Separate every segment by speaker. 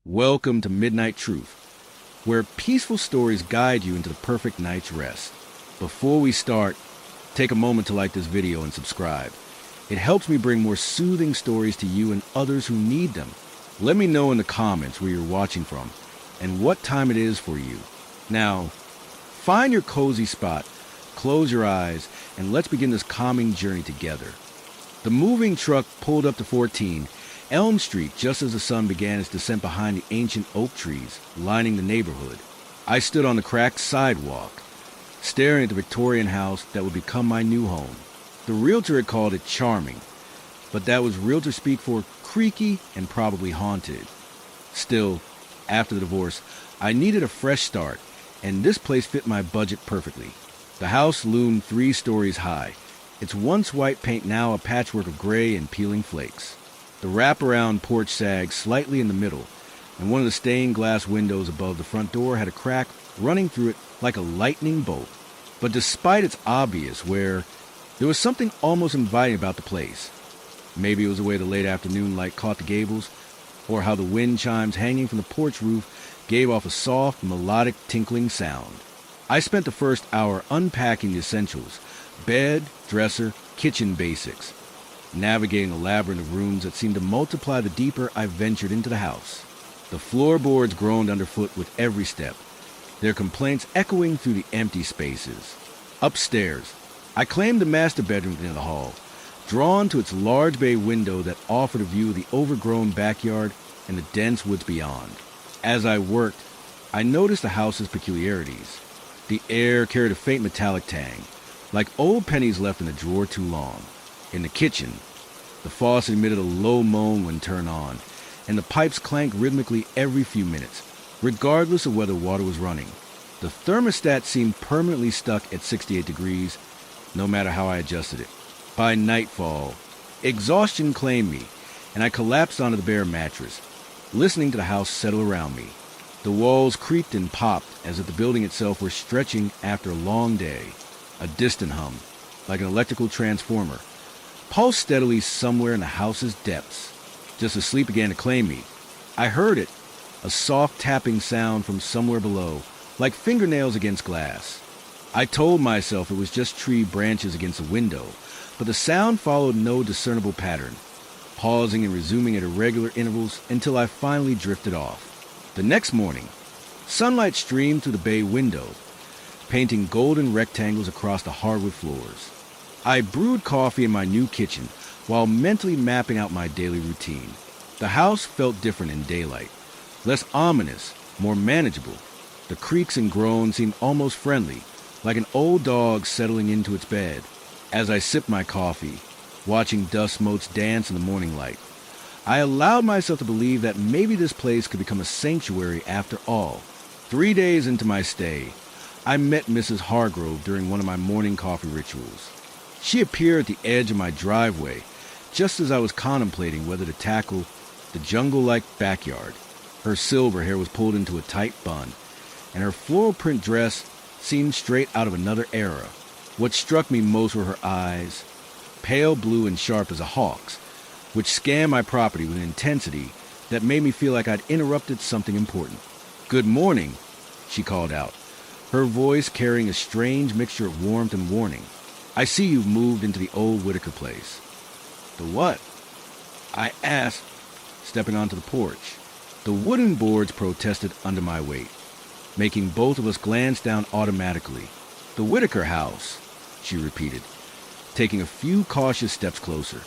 Speaker 1: Welcome to Midnight Truth, where peaceful stories guide you into the perfect night's rest. Before we start, take a moment to like this video and subscribe. It helps me bring more soothing stories to you and others who need them. Let me know in the comments where you're watching from and what time it is for you. Now, find your cozy spot, close your eyes, and let's begin this calming journey together. The moving truck pulled up to 14 Elm Street just as the sun began its descent behind the ancient oak trees lining the neighborhood. I stood on the cracked sidewalk, staring at the Victorian house that would become my new home. The realtor had called it charming, but that was realtor speak for creaky and probably haunted. Still, after the divorce, I needed a fresh start, and this place fit my budget perfectly. The house loomed 3 stories high, its once white paint now a patchwork of gray and peeling flakes. The wraparound porch sagged slightly in the middle, and one of the stained glass windows above the front door had a crack running through it like a lightning bolt. But despite its obvious wear, there was something almost inviting about the place. Maybe it was the way the late afternoon light caught the gables, or how the wind chimes hanging from the porch roof gave off a soft, melodic, tinkling sound. I spent the first hour unpacking the essentials: bed, dresser, kitchen basics, navigating a labyrinth of rooms that seemed to multiply the deeper I ventured into the house. The floorboards groaned underfoot with every step, their complaints echoing through the empty spaces. Upstairs, I claimed the master bedroom at the end of the hall, drawn to its large bay window that offered a view of the overgrown backyard and the dense woods beyond. As I worked, I noticed the house's peculiarities. The air carried a faint metallic tang, like old pennies left in a drawer too long. In the kitchen, the faucet emitted a low moan when turned on, and the pipes clanked rhythmically every few minutes, regardless of whether water was running. The thermostat seemed permanently stuck at 68 degrees, no matter how I adjusted it. By nightfall, exhaustion claimed me, and I collapsed onto the bare mattress, listening to the house settle around me. The walls creaked and popped as if the building itself were stretching after a long day. A distant hum, like an electrical transformer, pulsed steadily somewhere in the house's depths. Just as sleep began to claim me, I heard it, a soft tapping sound from somewhere below, like fingernails against glass. I told myself it was just tree branches against a window, but the sound followed no discernible pattern, pausing and resuming at irregular intervals until I finally drifted off. The next morning, sunlight streamed through the bay window, painting golden rectangles across the hardwood floors. I brewed coffee in my new kitchen while mentally mapping out my daily routine. The house felt different in daylight, less ominous, more manageable. The creaks and groans seemed almost friendly, like an old dog settling into its bed. As I sipped my coffee, watching dust motes dance in the morning light, I allowed myself to believe that maybe this place could become a sanctuary after all. 3 days into my stay, I met Mrs. Hargrove during one of my morning coffee rituals. She appeared at the edge of my driveway, just as I was contemplating whether to tackle the jungle-like backyard. Her silver hair was pulled into a tight bun, and her floral print dress seemed straight out of another era. What struck me most were her eyes, pale blue and sharp as a hawk's, which scanned my property with an intensity that made me feel like I'd interrupted something important. "Good morning," she called out, her voice carrying a strange mixture of warmth and warning. "I see you've moved into the old Whitaker place." "The what?" I asked, stepping onto the porch. The wooden boards protested under my weight, making both of us glance down automatically. "The Whitaker house," she repeated, taking a few cautious steps closer.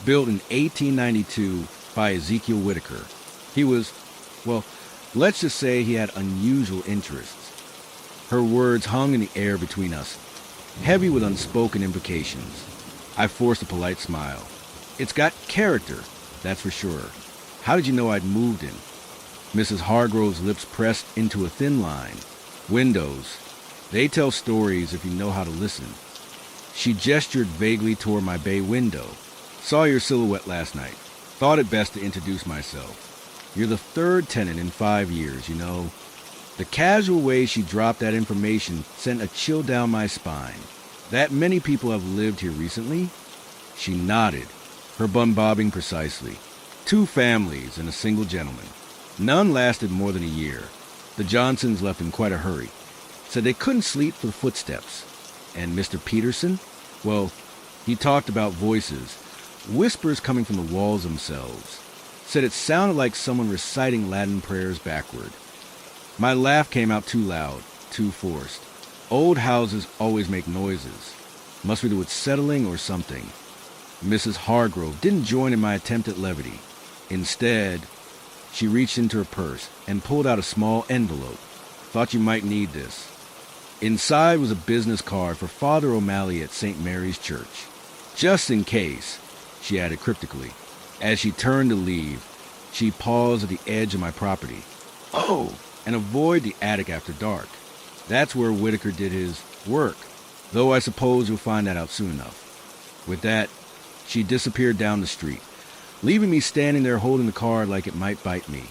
Speaker 1: "Built in 1892 by Ezekiel Whitaker. He was, well, let's just say he had unusual interests." Her words hung in the air between us, heavy with unspoken implications. I forced a polite smile. "It's got character, that's for sure. How did you know I'd moved in?" Mrs. Hargrove's lips pressed into a thin line. "Windows. They tell stories if you know how to listen." She gestured vaguely toward my bay window. "Saw your silhouette last night. Thought it best to introduce myself. You're the 3rd tenant in 5 years, you know." The casual way she dropped that information sent a chill down my spine. "That many people have lived here recently?" She nodded, her bun bobbing precisely. 2 families and a single gentleman. None lasted more than a year. The Johnsons left in quite a hurry. Said they couldn't sleep for the footsteps. And Mr. Peterson? Well, he talked about voices, whispers coming from the walls themselves. Said it sounded like someone reciting Latin prayers backward. My laugh came out too loud, too forced. Old houses always make noises. Must be to its settling or something. Mrs. Hargrove didn't join in my attempt at levity. Instead, she reached into her purse and pulled out a small envelope. Thought you might need this. Inside was a business card for Father O'Malley at St. Mary's Church. Just in case, she added cryptically. As she turned to leave, she paused at the edge of my property. Oh, and avoid the attic after dark. That's where Whitaker did his work, though I suppose you'll find that out soon enough. With that, she disappeared down the street, leaving me standing there holding the card like it might bite me.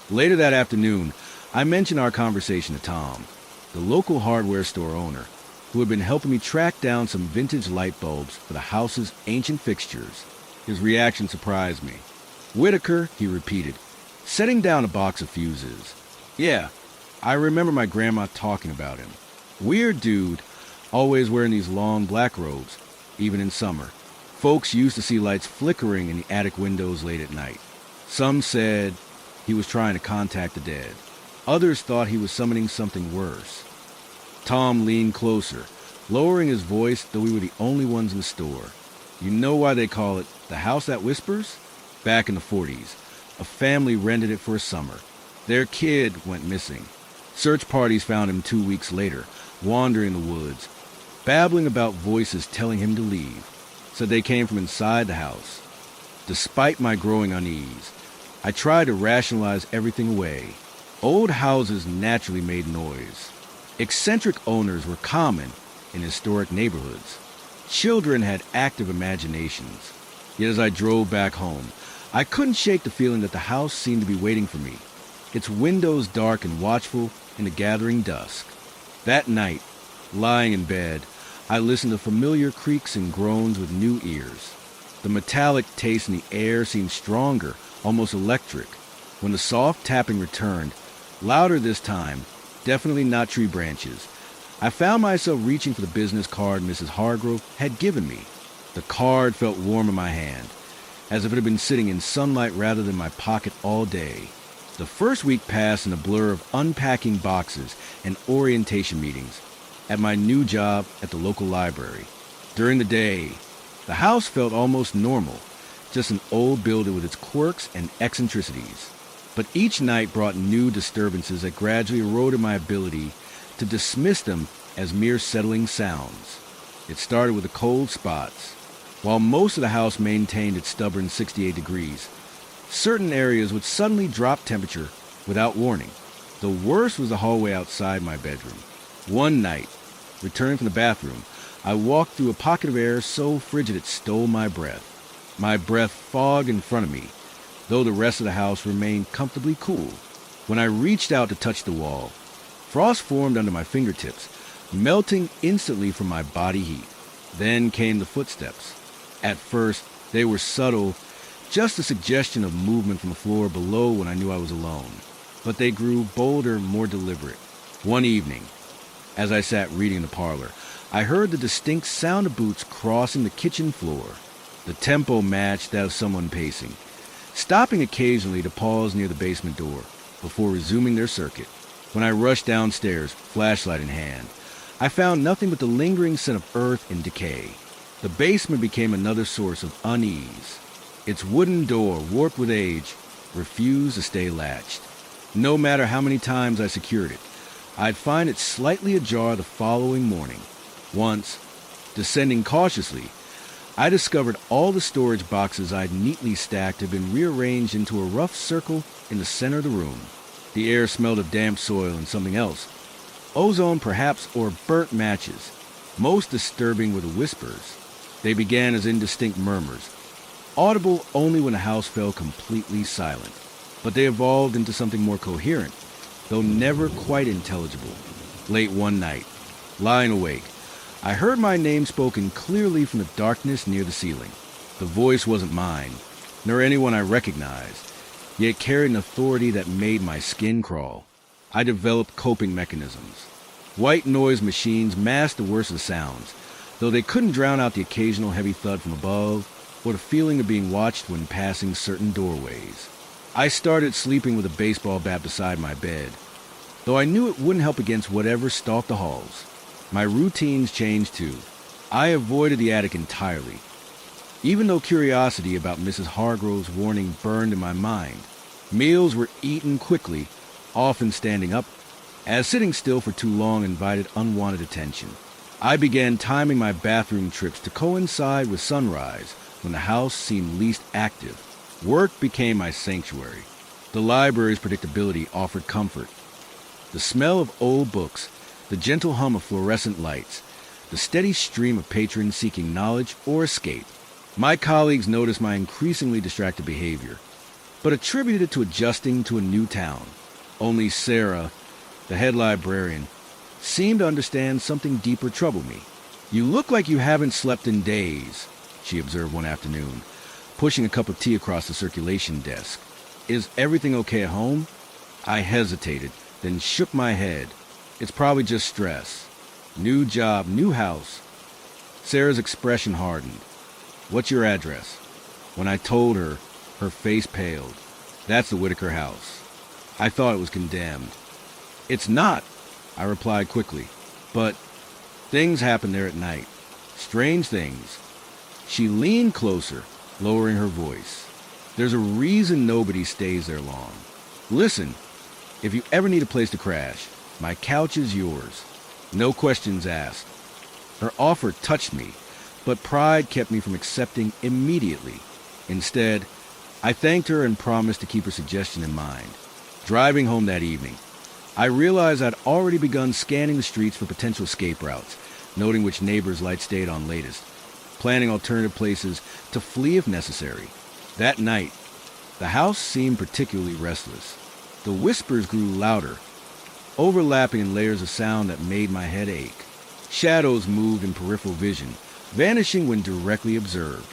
Speaker 1: Later that afternoon, I mentioned our conversation to Tom, the local hardware store owner, who had been helping me track down some vintage light bulbs for the house's ancient fixtures. His reaction surprised me. Whitaker, he repeated, setting down a box of fuses. Yeah, I remember my grandma talking about him. Weird dude, always wearing these long black robes, even in summer. Folks used to see lights flickering in the attic windows late at night. Some said he was trying to contact the dead. Others thought he was summoning something worse. Tom leaned closer, lowering his voice, though we were the only ones in the store. You know why they call it the house that whispers? Back in the 40s, a family rented it for a summer. Their kid went missing. Search parties found him 2 weeks later, wandering the woods, babbling about voices telling him to leave. Said they came from inside the house. Despite my growing unease, I tried to rationalize everything away. Old houses naturally made noise. Eccentric owners were common in historic neighborhoods. Children had active imaginations. Yet as I drove back home, I couldn't shake the feeling that the house seemed to be waiting for me, its windows dark and watchful in the gathering dusk. That night, lying in bed, I listened to familiar creaks and groans with new ears. The metallic taste in the air seemed stronger, almost electric. When the soft tapping returned, louder this time, definitely not tree branches, I found myself reaching for the business card Mrs. Hargrove had given me. The card felt warm in my hand, as if it had been sitting in sunlight rather than my pocket all day. The first week passed in a blur of unpacking boxes and orientation meetings at my new job at the local library. During the day, the house felt almost normal, just an old building with its quirks and eccentricities. But each night brought new disturbances that gradually eroded my ability to dismiss them as mere settling sounds. It started with the cold spots. While most of the house maintained its stubborn 68 degrees, certain areas would suddenly drop temperature without warning. The worst was the hallway outside my bedroom. One night, returning from the bathroom, I walked through a pocket of air so frigid it stole my breath. My breath fogged in front of me, though the rest of the house remained comfortably cool. When I reached out to touch the wall, frost formed under my fingertips, melting instantly from my body heat. Then came the footsteps. At first, they were subtle, just a suggestion of movement from the floor below when I knew I was alone. But they grew bolder, more deliberate. One evening, as I sat reading in the parlor, I heard the distinct sound of boots crossing the kitchen floor. The tempo matched that of someone pacing, stopping occasionally to pause near the basement door before resuming their circuit. When I rushed downstairs, flashlight in hand, I found nothing but the lingering scent of earth and decay. The basement became another source of unease. Its wooden door, warped with age, refused to stay latched. No matter how many times I secured it, I'd find it slightly ajar the following morning. Once, descending cautiously, I discovered all the storage boxes I'd neatly stacked had been rearranged into a rough circle in the center of the room. The air smelled of damp soil and something else. Ozone, perhaps, or burnt matches. Most disturbing were the whispers. They began as indistinct murmurs, audible only when the house fell completely silent. But they evolved into something more coherent, though never quite intelligible. Late one night, lying awake, I heard my name spoken clearly from the darkness near the ceiling. The voice wasn't mine, nor anyone I recognized. yet carried an authority that made my skin crawl. I developed coping mechanisms. White noise machines masked the worst of the sounds, though they couldn't drown out the occasional heavy thud from above or the feeling of being watched when passing certain doorways. I started sleeping with a baseball bat beside my bed, though I knew it wouldn't help against whatever stalked the halls. My routines changed too. I avoided the attic entirely, even though curiosity about Mrs. Hargrove's warning burned in my mind. Meals were eaten quickly, often standing up, as sitting still for too long invited unwanted attention. I began timing my bathroom trips to coincide with sunrise, when the house seemed least active. Work became my sanctuary. The library's predictability offered comfort. The smell of old books, the gentle hum of fluorescent lights, the steady stream of patrons seeking knowledge or escape. My colleagues noticed my increasingly distracted behavior, but attributed it to adjusting to a new town. Only Sarah, the head librarian, seemed to understand something deeper troubled me. "You look like you haven't slept in days," she observed one afternoon, pushing a cup of tea across the circulation desk. "Is everything okay at home?" I hesitated, then shook my head. "It's probably just stress. New job, new house." Sarah's expression hardened. "What's your address?" When I told her, her face paled. "That's the Whitaker house." I thought it was condemned. "It's not," I replied quickly. "But things happen there at night. Strange things." She leaned closer, lowering her voice. "There's a reason nobody stays there long. Listen, if you ever need a place to crash, my couch is yours. No questions asked." Her offer touched me, but pride kept me from accepting immediately. Instead, I thanked her and promised to keep her suggestion in mind. Driving home that evening, I realized I'd already begun scanning the streets for potential escape routes, noting which neighbors' lights stayed on latest, planning alternative places to flee if necessary. That night, the house seemed particularly restless. The whispers grew louder, overlapping in layers of sound that made my head ache. Shadows moved in peripheral vision, vanishing when directly observed.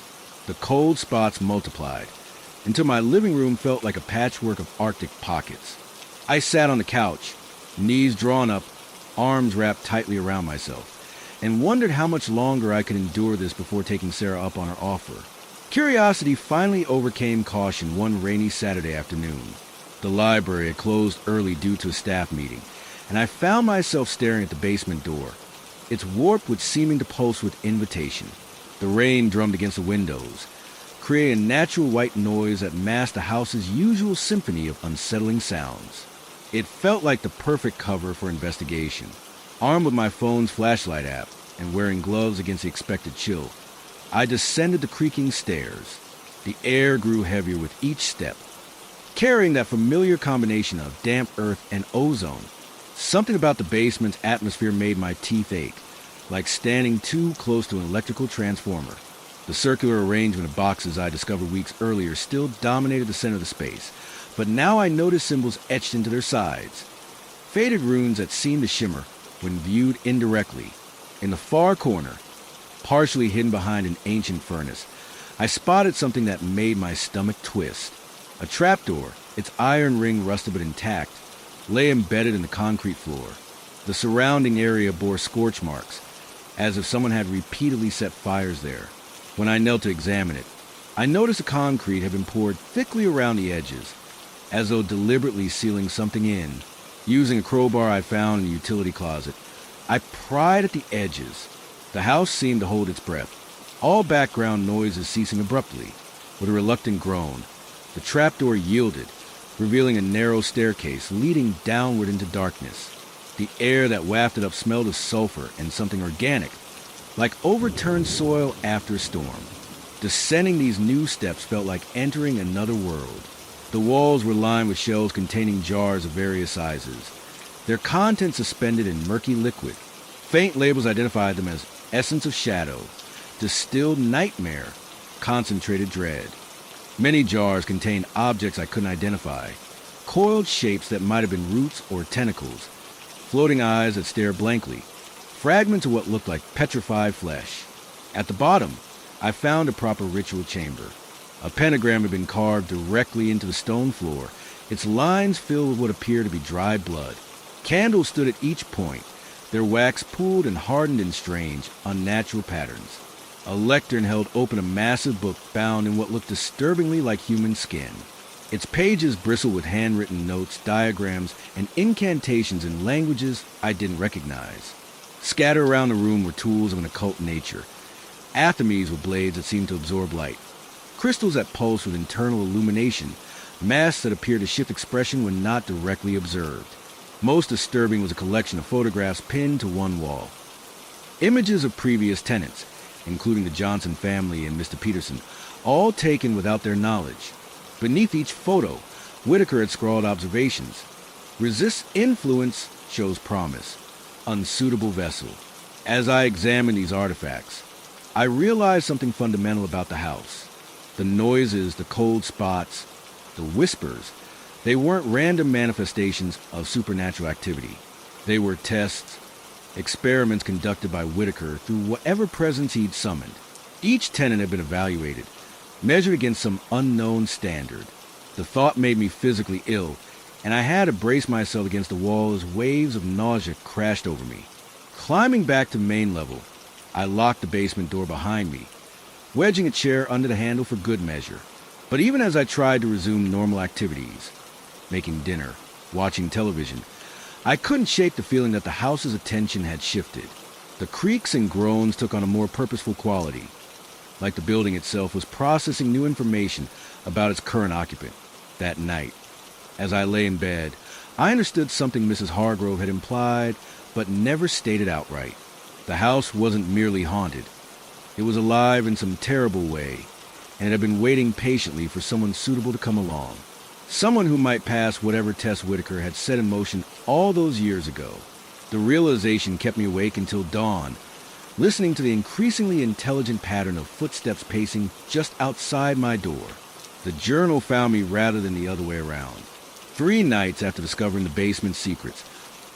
Speaker 1: The cold spots multiplied, until my living room felt like a patchwork of Arctic pockets. I sat on the couch, knees drawn up, arms wrapped tightly around myself, and wondered how much longer I could endure this before taking Sarah up on her offer. Curiosity finally overcame caution one rainy Saturday afternoon. The library had closed early due to a staff meeting, and I found myself staring at the basement door, its warp with seeming to pulse with invitation. The rain drummed against the windows, creating a natural white noise that masked the house's usual symphony of unsettling sounds. It felt like the perfect cover for investigation. Armed with my phone's flashlight app and wearing gloves against the expected chill, I descended the creaking stairs. The air grew heavier with each step, carrying that familiar combination of damp earth and ozone. Something about the basement's atmosphere made my teeth ache, like standing too close to an electrical transformer. The circular arrangement of boxes I discovered weeks earlier still dominated the center of the space, but now I noticed symbols etched into their sides, faded runes that seemed to shimmer when viewed indirectly. In the far corner, partially hidden behind an ancient furnace, I spotted something that made my stomach twist. A trapdoor, its iron ring rusted but intact, lay embedded in the concrete floor. The surrounding area bore scorch marks, as if someone had repeatedly set fires there. When I knelt to examine it, I noticed the concrete had been poured thickly around the edges, as though deliberately sealing something in. Using a crowbar I found in a utility closet, I pried at the edges. The house seemed to hold its breath, all background noises ceasing abruptly. With a reluctant groan, the trapdoor yielded, revealing a narrow staircase leading downward into darkness. The air that wafted up smelled of sulfur and something organic, like overturned soil after a storm. Descending these new steps felt like entering another world. The walls were lined with shelves containing jars of various sizes, their contents suspended in murky liquid. Faint labels identified them as essence of shadow, distilled nightmare, concentrated dread. Many jars contained objects I couldn't identify, coiled shapes that might have been roots or tentacles, floating eyes that stared blankly, fragments of what looked like petrified flesh. At the bottom, I found a proper ritual chamber, A pentagram had been carved directly into the stone floor, its lines filled with what appeared to be dried blood. Candles stood at each point, their wax pooled and hardened in strange, unnatural patterns. A lectern held open a massive book bound in what looked disturbingly like human skin. Its pages bristled with handwritten notes, diagrams, and incantations in languages I didn't recognize. Scattered around the room were tools of an occult nature. Athames with blades that seemed to absorb light. Crystals that pulsed with internal illumination. Masks that appeared to shift expression when not directly observed. Most disturbing was a collection of photographs pinned to one wall. Images of previous tenants, including the Johnson family and Mr. Peterson, all taken without their knowledge. Beneath each photo, Whitaker had scrawled observations. Resists influence, shows promise. Unsuitable vessel. As I examined these artifacts, I realized something fundamental about the house. The noises, the cold spots, the whispers, they weren't random manifestations of supernatural activity. They were tests, experiments conducted by Whitaker through whatever presence he'd summoned. Each tenant had been evaluated, measured against some unknown standard. The thought made me physically ill, and I had to brace myself against the wall as waves of nausea crashed over me. Climbing back to the main level, I locked the basement door behind me, wedging a chair under the handle for good measure. But even as I tried to resume normal activities, making dinner, watching television, I couldn't shake the feeling that the house's attention had shifted. The creaks and groans took on a more purposeful quality, like the building itself was processing new information about its current occupant. That night, as I lay in bed, I understood something Mrs. Hargrove had implied, but never stated outright. The house wasn't merely haunted. It was alive in some terrible way, and it had been waiting patiently for someone suitable to come along. Someone who might pass whatever test Whitaker had set in motion all those years ago. The realization kept me awake until dawn, listening to the increasingly intelligent pattern of footsteps pacing just outside my door. The journal found me rather than the other way around. 3 nights after discovering the basement's secrets,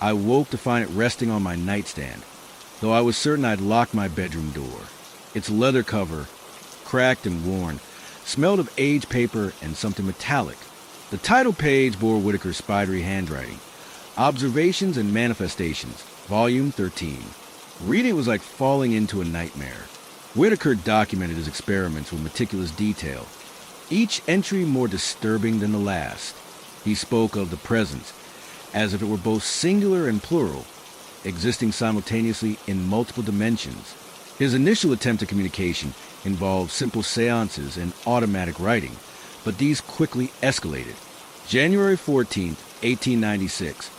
Speaker 1: I woke to find it resting on my nightstand, though I was certain I'd locked my bedroom door. Its leather cover, cracked and worn, smelled of aged paper and something metallic. The title page bore Whitaker's spidery handwriting, Observations and Manifestations, Volume 13. Reading it was like falling into a nightmare. Whitaker documented his experiments with meticulous detail, each entry more disturbing than the last. He spoke of the presence as if it were both singular and plural, existing simultaneously in multiple dimensions. His initial attempt at communication involved simple seances and automatic writing, but these quickly escalated. January 14, 1896.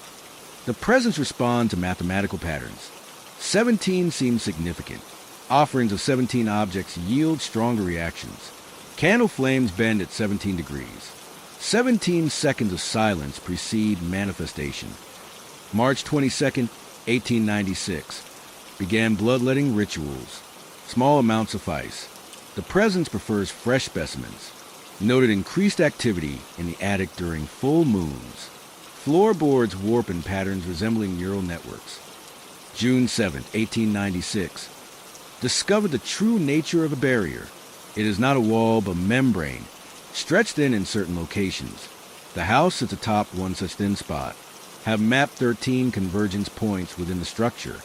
Speaker 1: The presence responds to mathematical patterns. 17 seems significant. Offerings of 17 objects yield stronger reactions. Candle flames bend at 17 degrees. 17 seconds of silence precede manifestation. March 22, 1896. Began bloodletting rituals. Small amounts suffice. The presence prefers fresh specimens. Noted increased activity in the attic during full moons. Floorboards warp in patterns resembling neural networks. June 7, 1896. Discovered the true nature of a barrier. It is not a wall but membrane, stretched thin in certain locations. The house sits atop one such thin spot. Have mapped 13 convergence points within the structure.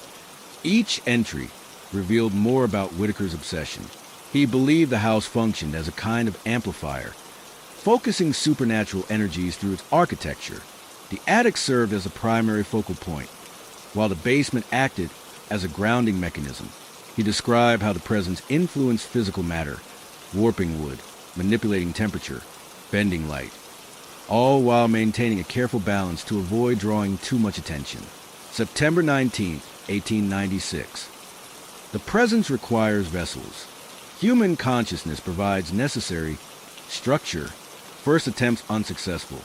Speaker 1: Each entry revealed more about Whitaker's obsession. He believed the house functioned as a kind of amplifier, focusing supernatural energies through its architecture. The attic served as a primary focal point, while the basement acted as a grounding mechanism. He described how the presence influenced physical matter, warping wood, manipulating temperature, bending light, all while maintaining a careful balance to avoid drawing too much attention. September 19, 1896. The presence requires vessels. Human consciousness provides necessary structure. First attempts unsuccessful.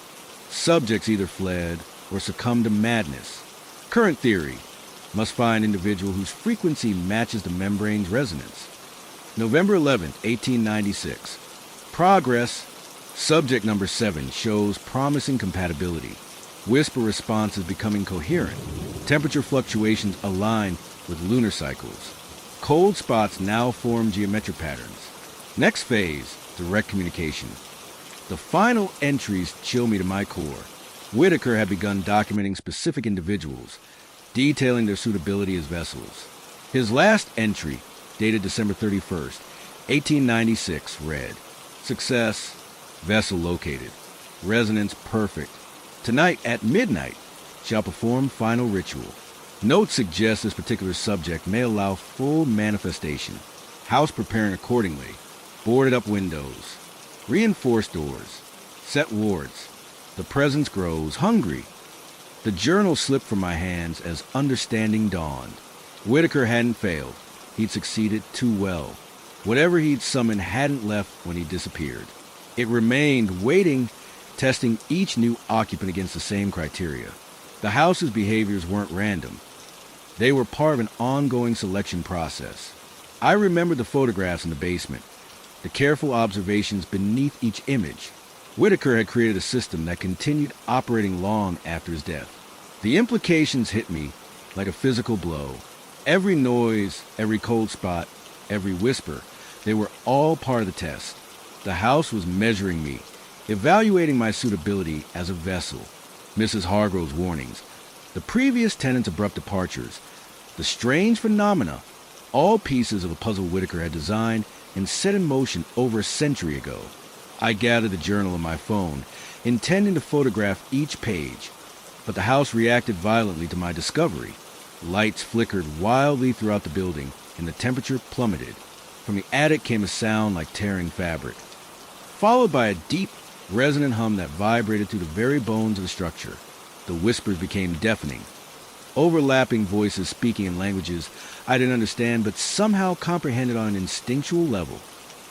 Speaker 1: Subjects either fled or succumbed to madness. Current theory: must find individual whose frequency matches the membrane's resonance. November 11, 1896. Progress. Subject number 7 shows promising compatibility. Whisper responses becoming coherent. Temperature fluctuations align with lunar cycles. Cold spots now form geometric patterns. Next phase, direct communication. The final entries chill me to my core. Whitaker had begun documenting specific individuals, detailing their suitability as vessels. His last entry, dated December 31st, 1896, read, "Success, vessel located. Resonance perfect. Tonight at midnight shall perform final ritual. Notes suggest this particular subject may allow full manifestation. House preparing accordingly. Boarded up windows. Reinforced doors. Set wards. The presence grows. Hungry." The journal slipped from my hands as understanding dawned. Whitaker hadn't failed. He'd succeeded too well. Whatever he'd summoned hadn't left when he disappeared. It remained, waiting, testing each new occupant against the same criteria. The house's behaviors weren't random. They were part of an ongoing selection process. I remembered the photographs in the basement, the careful observations beneath each image. Whitaker had created a system that continued operating long after his death. The implications hit me like a physical blow. Every noise, every cold spot, every whisper, they were all part of the test. The house was measuring me, evaluating my suitability as a vessel. Mrs. Hargrove's warnings, the previous tenant's abrupt departures, the strange phenomena, all pieces of a puzzle Whitaker had designed and set in motion over a century ago. I gathered the journal on my phone, intending to photograph each page, but the house reacted violently to my discovery. Lights flickered wildly throughout the building, and the temperature plummeted. From the attic came a sound like tearing fabric, followed by a deep, resonant hum that vibrated through the very bones of the structure. The whispers became deafening, overlapping voices speaking in languages I didn't understand but somehow comprehended on an instinctual level.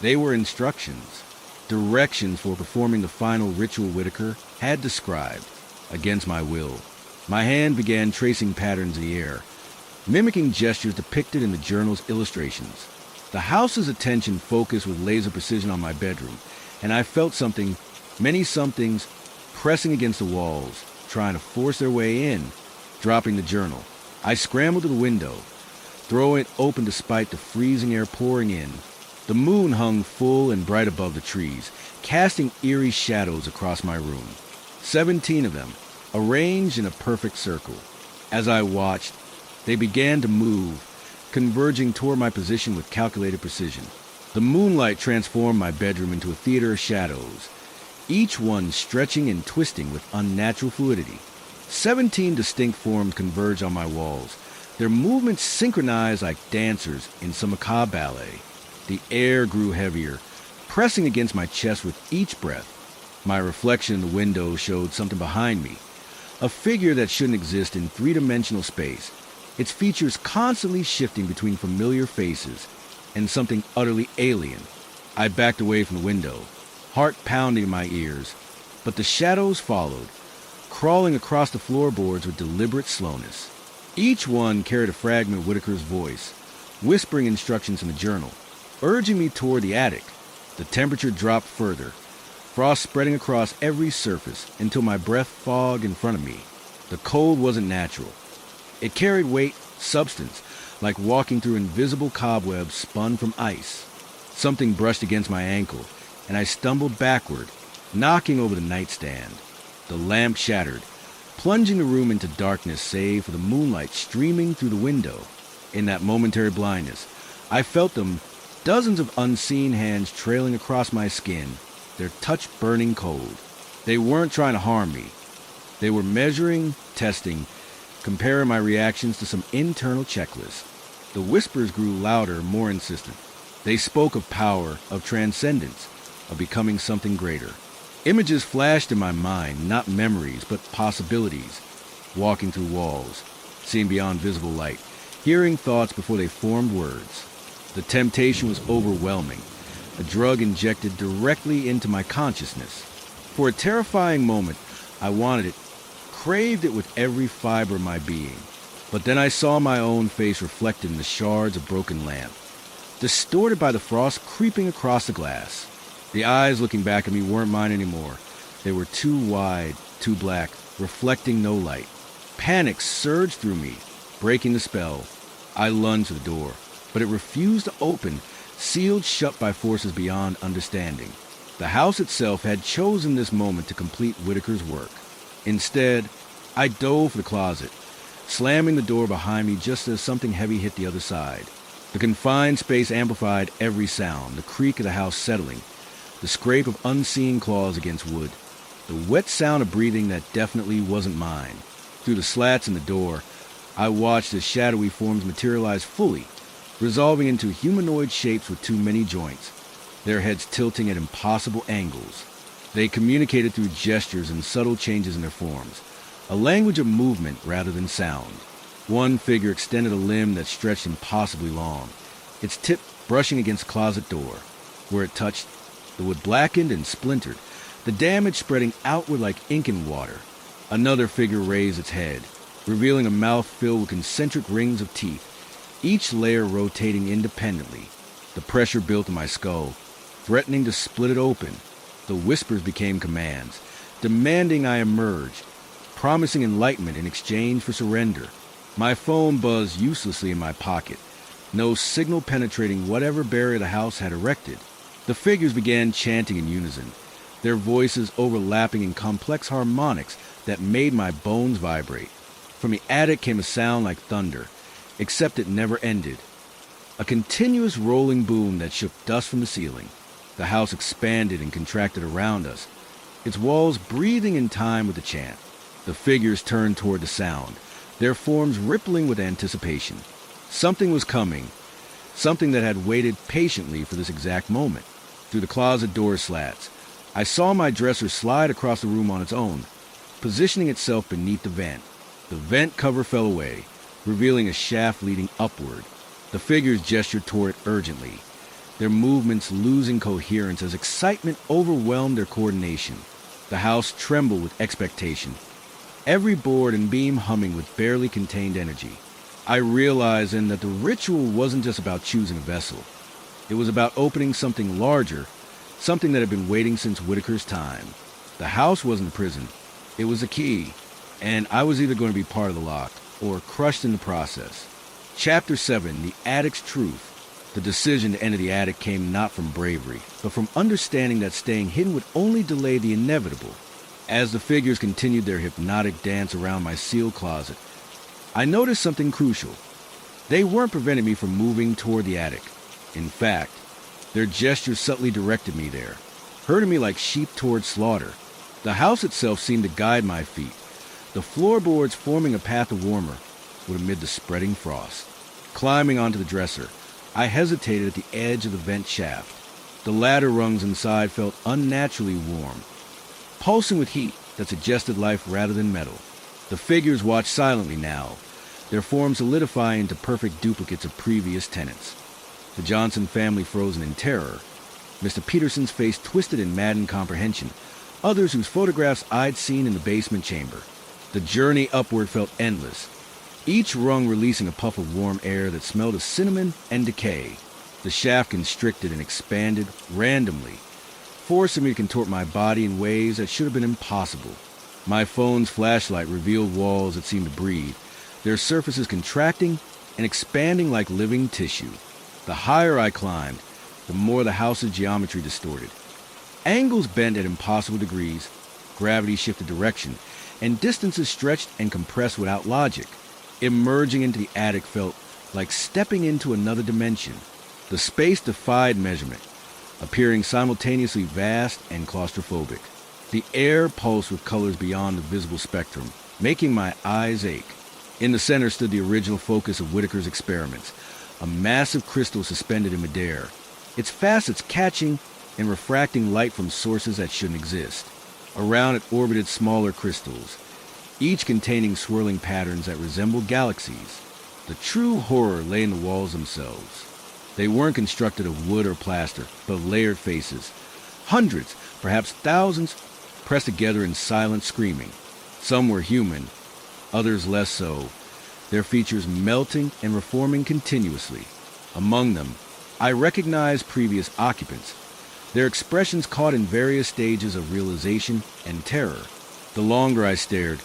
Speaker 1: They were instructions, directions for performing the final ritual Whitaker had described. Against my will, my hand began tracing patterns in the air, mimicking gestures depicted in the journal's illustrations. The house's attention focused with laser precision on my bedroom, and I felt something, many somethings, pressing against the walls, trying to force their way in. Dropping the journal, I scrambled to the window, throwing it open despite the freezing air pouring in. The moon hung full and bright above the trees, casting eerie shadows across my room. 17 of them, arranged in a perfect circle. As I watched, they began to move, converging toward my position with calculated precision. The moonlight transformed my bedroom into a theater of shadows, each one stretching and twisting with unnatural fluidity. 17 distinct forms converged on my walls, their movements synchronized like dancers in some macabre ballet. The air grew heavier, pressing against my chest with each breath. My reflection in the window showed something behind me, a figure that shouldn't exist in three-dimensional space, its features constantly shifting between familiar faces and something utterly alien. I backed away from the window, heart pounding in my ears, but the shadows followed, crawling across the floorboards with deliberate slowness. Each one carried a fragment of Whitaker's voice, whispering instructions in the journal, urging me toward the attic. The temperature dropped further, frost spreading across every surface until my breath fogged in front of me. The cold wasn't natural. It carried weight, substance, like walking through invisible cobwebs spun from ice. Something brushed against my ankle, and I stumbled backward, knocking over the nightstand. The lamp shattered, plunging the room into darkness save for the moonlight streaming through the window. In that momentary blindness, I felt them, dozens of unseen hands trailing across my skin, their touch burning cold. They weren't trying to harm me. They were measuring, testing, comparing my reactions to some internal checklist. The whispers grew louder, more insistent. They spoke of power, of transcendence, of becoming something greater. Images flashed in my mind, not memories, but possibilities. Walking through walls, seeing beyond visible light, hearing thoughts before they formed words. The temptation was overwhelming, a drug injected directly into my consciousness. For a terrifying moment, I wanted it, craved it with every fiber of my being. But then I saw my own face reflected in the shards of broken lamp, distorted by the frost creeping across the glass. The eyes looking back at me weren't mine anymore. They were too wide, too black, reflecting no light. Panic surged through me, breaking the spell. I lunged to the door, but it refused to open, sealed shut by forces beyond understanding. The house itself had chosen this moment to complete Whitaker's work. Instead, I dove for the closet, slamming the door behind me just as something heavy hit the other side. The confined space amplified every sound, the creak of the house settling, the scrape of unseen claws against wood, the wet sound of breathing that definitely wasn't mine. Through the slats in the door, I watched as shadowy forms materialize fully, resolving into humanoid shapes with too many joints, their heads tilting at impossible angles. They communicated through gestures and subtle changes in their forms, a language of movement rather than sound. One figure extended a limb that stretched impossibly long, its tip brushing against the closet door. Where it touched, the wood blackened and splintered, the damage spreading outward like ink in water. Another figure raised its head, revealing a mouth filled with concentric rings of teeth, each layer rotating independently. The pressure built in my skull, threatening to split it open. The whispers became commands, demanding I emerge, promising enlightenment in exchange for surrender. My phone buzzed uselessly in my pocket, no signal penetrating whatever barrier the house had erected. The figures began chanting in unison, their voices overlapping in complex harmonics that made my bones vibrate. From the attic came a sound like thunder, except it never ended. A continuous rolling boom that shook dust from the ceiling. The house expanded and contracted around us, its walls breathing in time with the chant. The figures turned toward the sound, their forms rippling with anticipation. Something was coming, something that had waited patiently for this exact moment. Through the closet door slats, I saw my dresser slide across the room on its own, positioning itself beneath the vent. The vent cover fell away, revealing a shaft leading upward. The figures gestured toward it urgently, their movements losing coherence as excitement overwhelmed their coordination. The house trembled with expectation, every board and beam humming with barely contained energy. I realized then that the ritual wasn't just about choosing a vessel. It was about opening something larger, something that had been waiting since Whitaker's time. The house wasn't a prison. It was a key, and I was either going to be part of the lock or crushed in the process. Chapter 7, The Attic's Truth. The decision to enter the attic came not from bravery, but from understanding that staying hidden would only delay the inevitable. As the figures continued their hypnotic dance around my sealed closet, I noticed something crucial. They weren't preventing me from moving toward the attic. In fact, their gestures subtly directed me there, herding me like sheep toward slaughter. The house itself seemed to guide my feet, the floorboards forming a path of warmer wood amid the spreading frost. Climbing onto the dresser, I hesitated at the edge of the vent shaft. The ladder rungs inside felt unnaturally warm, pulsing with heat that suggested life rather than metal. The figures watched silently now, their forms solidifying into perfect duplicates of previous tenants. The Johnson family frozen in terror, Mr. Peterson's face twisted in maddened comprehension, others whose photographs I'd seen in the basement chamber. The journey upward felt endless, each rung releasing a puff of warm air that smelled of cinnamon and decay. The shaft constricted and expanded randomly, forcing me to contort my body in ways that should have been impossible. My phone's flashlight revealed walls that seemed to breathe, their surfaces contracting and expanding like living tissue. The higher I climbed, the more the house's geometry distorted. Angles bent at impossible degrees, gravity shifted direction, and distances stretched and compressed without logic. Emerging into the attic felt like stepping into another dimension. The space defied measurement, appearing simultaneously vast and claustrophobic. The air pulsed with colors beyond the visible spectrum, making my eyes ache. In the center stood the original focus of Whitaker's experiments, a massive crystal suspended in midair, its facets catching and refracting light from sources that shouldn't exist. Around it orbited smaller crystals, each containing swirling patterns that resembled galaxies. The true horror lay in the walls themselves. They weren't constructed of wood or plaster, but of layered faces. Hundreds, perhaps thousands, pressed together in silent screaming. Some were human, others less so, their features melting and reforming continuously. Among them, I recognized previous occupants, their expressions caught in various stages of realization and terror. The longer I stared,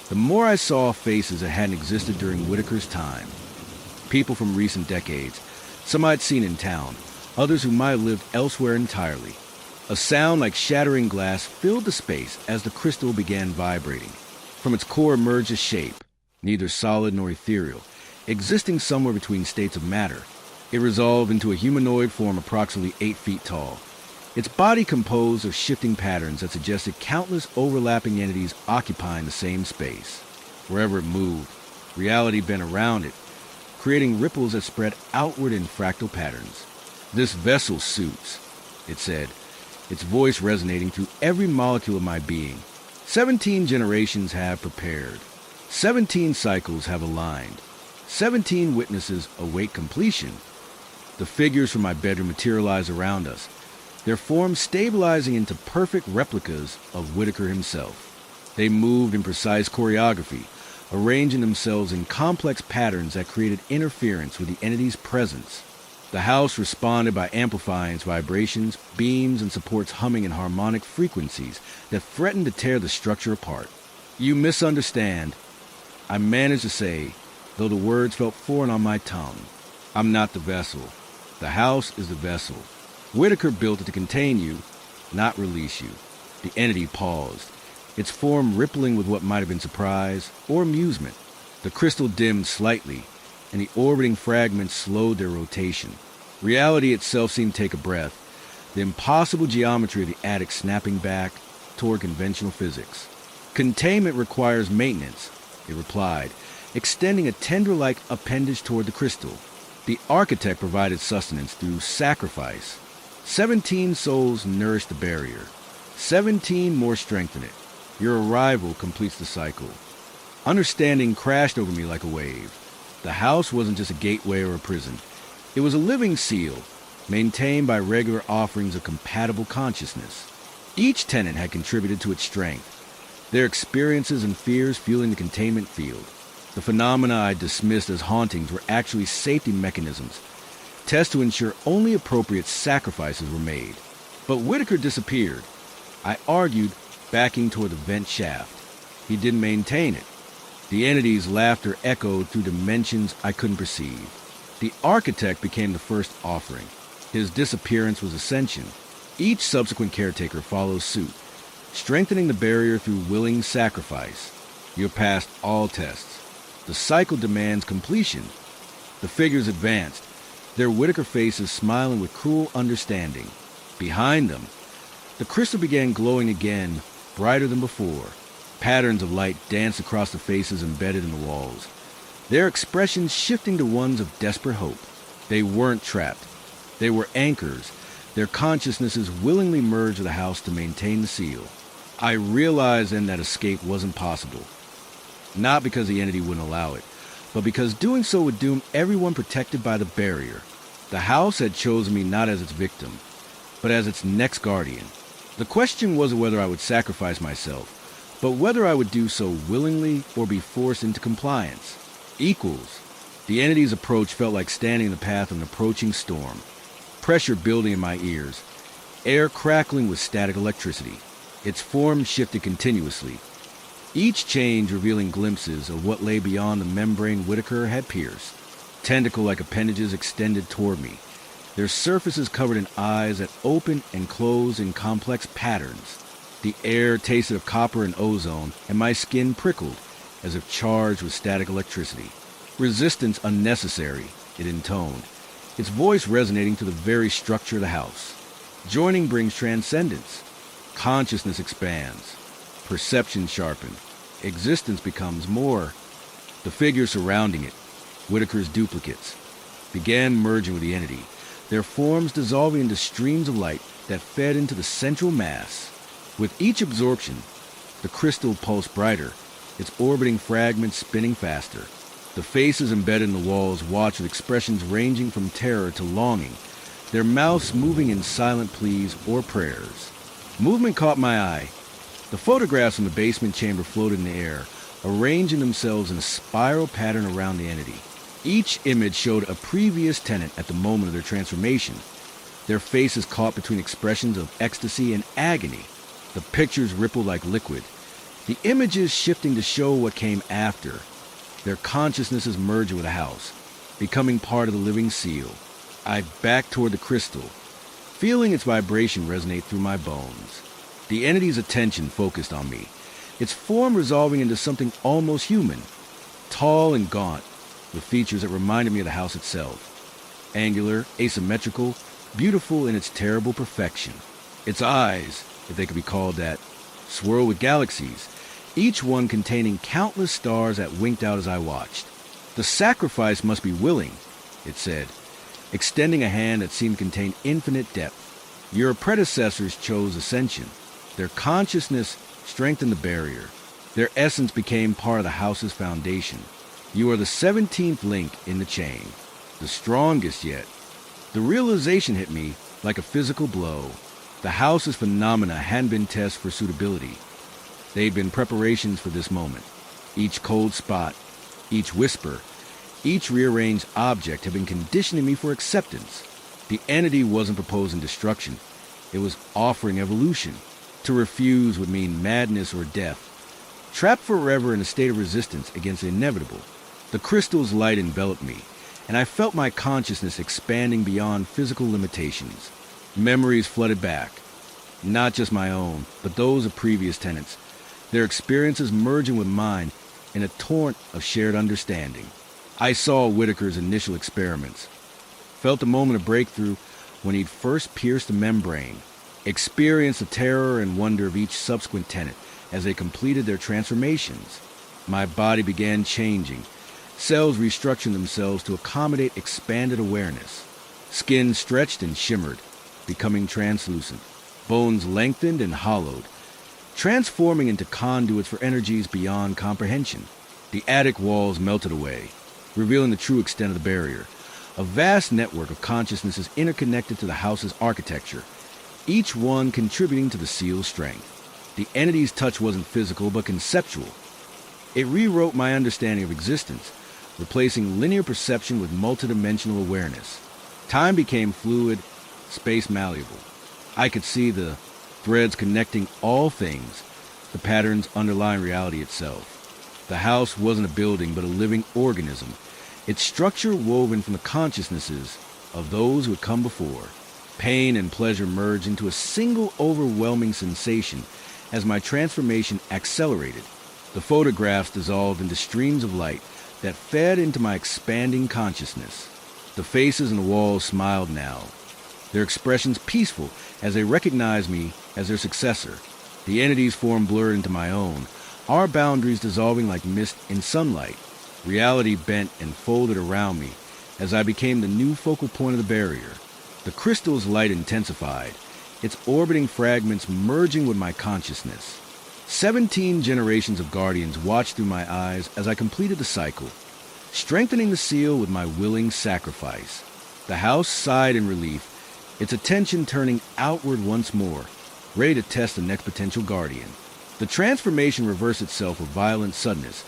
Speaker 1: the more I saw faces that hadn't existed during Whitaker's time. People from recent decades, some I'd seen in town, others who might have lived elsewhere entirely. A sound like shattering glass filled the space as the crystal began vibrating. From its core emerged a shape, neither solid nor ethereal, existing somewhere between states of matter. It resolved into a humanoid form approximately 8 feet tall, its body composed of shifting patterns that suggested countless overlapping entities occupying the same space. Wherever it moved, reality bent around it, creating ripples that spread outward in fractal patterns. "This vessel suits," it said, its voice resonating through every molecule of my being. 17 generations have prepared. 17 cycles have aligned. 17 witnesses await completion. The figures from my bedroom materialize around us, their forms stabilizing into perfect replicas of Whitaker himself. They moved in precise choreography, arranging themselves in complex patterns that created interference with the entity's presence. The house responded by amplifying its vibrations, beams, and supports humming in harmonic frequencies that threatened to tear the structure apart. "You misunderstand," I managed to say, though the words felt foreign on my tongue. "I'm not the vessel. The house is the vessel. Whitaker built it to contain you, not release you." The entity paused, its form rippling with what might have been surprise or amusement. The crystal dimmed slightly, and the orbiting fragments slowed their rotation. Reality itself seemed to take a breath, the impossible geometry of the attic snapping back toward conventional physics. "Containment requires maintenance," it replied, extending a tendril-like appendage toward the crystal. "The architect provided sustenance through sacrifice. 17 souls nourish the barrier. 17 more strengthen it. Your arrival completes the cycle." Understanding crashed over me like a wave. The house wasn't just a gateway or a prison. It was a living seal, maintained by regular offerings of compatible consciousness. Each tenant had contributed to its strength, their experiences and fears fueling the containment field. The phenomena I dismissed as hauntings were actually safety mechanisms, tests to ensure only appropriate sacrifices were made. But Whitaker disappeared, I argued, backing toward the vent shaft. He didn't maintain it. The entity's laughter echoed through dimensions I couldn't perceive. The architect became the first offering. His disappearance was ascension. Each subsequent caretaker follows suit, strengthening the barrier through willing sacrifice. You're past all tests. The cycle demands completion. The figures advanced, their Whitaker faces smiling with cruel understanding. Behind them, the crystal began glowing again, brighter than before. Patterns of light danced across the faces embedded in the walls, their expressions shifting to ones of desperate hope. They weren't trapped. They were anchors. Their consciousnesses willingly merged with the house to maintain the seal. I realized then that escape wasn't possible. Not because the entity wouldn't allow it, but because doing so would doom everyone protected by the barrier. The house had chosen me not as its victim, but as its next guardian. The question wasn't whether I would sacrifice myself, but whether I would do so willingly or be forced into compliance. Equals. The entity's approach felt like standing in the path of an approaching storm. Pressure building in my ears, air crackling with static electricity. Its form shifted continuously, each change revealing glimpses of what lay beyond the membrane Whitaker had pierced. Tentacle-like appendages extended toward me, their surfaces covered in eyes that opened and closed in complex patterns. The air tasted of copper and ozone, and my skin prickled, as if charged with static electricity. "Resistance unnecessary," it intoned, its voice resonating to the very structure of the house. "Joining brings transcendence. Consciousness expands. Perception sharpened. Existence becomes more." The figures surrounding it, Whitaker's duplicates, began merging with the entity, their forms dissolving into streams of light that fed into the central mass. With each absorption, the crystal pulsed brighter, its orbiting fragments spinning faster. The faces embedded in the walls watched with expressions ranging from terror to longing, their mouths moving in silent pleas or prayers. Movement caught my eye. The photographs from the basement chamber floated in the air, arranging themselves in a spiral pattern around the entity. Each image showed a previous tenant at the moment of their transformation, their faces caught between expressions of ecstasy and agony. The pictures rippled like liquid, the images shifting to show what came after, their consciousnesses merging with the house, becoming part of the living seal. I backed toward the crystal, feeling its vibration resonate through my bones. The entity's attention focused on me, its form resolving into something almost human, tall and gaunt, with features that reminded me of the house itself. Angular, asymmetrical, beautiful in its terrible perfection. Its eyes, if they could be called that, swirled with galaxies, each one containing countless stars that winked out as I watched. The sacrifice must be willing, it said, extending a hand that seemed to contain infinite depth. Your predecessors chose ascension. Their consciousness strengthened the barrier. Their essence became part of the house's foundation. You are the 17th link in the chain, the strongest yet. The realization hit me like a physical blow. The house's phenomena hadn't been tests for suitability. They'd been preparations for this moment. Each cold spot, each whisper, each rearranged object had been conditioning me for acceptance. The entity wasn't proposing destruction. It was offering evolution. To refuse would mean madness or death. Trapped forever in a state of resistance against the inevitable. The crystal's light enveloped me, and I felt my consciousness expanding beyond physical limitations. Memories flooded back. Not just my own, but those of previous tenants. Their experiences merging with mine in a torrent of shared understanding. I saw Whitaker's initial experiments. Felt the moment of breakthrough when he'd first pierced the membrane. Experienced the terror and wonder of each subsequent tenant as they completed their transformations. My body began changing, cells restructuring themselves to accommodate expanded awareness. Skin stretched and shimmered, becoming translucent. Bones lengthened and hollowed, transforming into conduits for energies beyond comprehension. The attic walls melted away, revealing the true extent of the barrier. A vast network of consciousnesses interconnected to the house's architecture, each one contributing to the seal's strength. The entity's touch wasn't physical, but conceptual. It rewrote my understanding of existence, replacing linear perception with multidimensional awareness. Time became fluid, space malleable. I could see the threads connecting all things, the patterns underlying reality itself. The house wasn't a building, but a living organism, its structure woven from the consciousnesses of those who had come before. Pain and pleasure merged into a single overwhelming sensation as my transformation accelerated. The photographs dissolved into streams of light that fed into my expanding consciousness. The faces on the walls smiled now, their expressions peaceful as they recognized me as their successor. The entity's form blurred into my own, our boundaries dissolving like mist in sunlight. Reality bent and folded around me as I became the new focal point of the barrier. The crystal's light intensified, its orbiting fragments merging with my consciousness. 17 generations of guardians watched through my eyes as I completed the cycle, strengthening the seal with my willing sacrifice. The house sighed in relief, its attention turning outward once more, ready to test the next potential guardian. The transformation reversed itself with violent suddenness,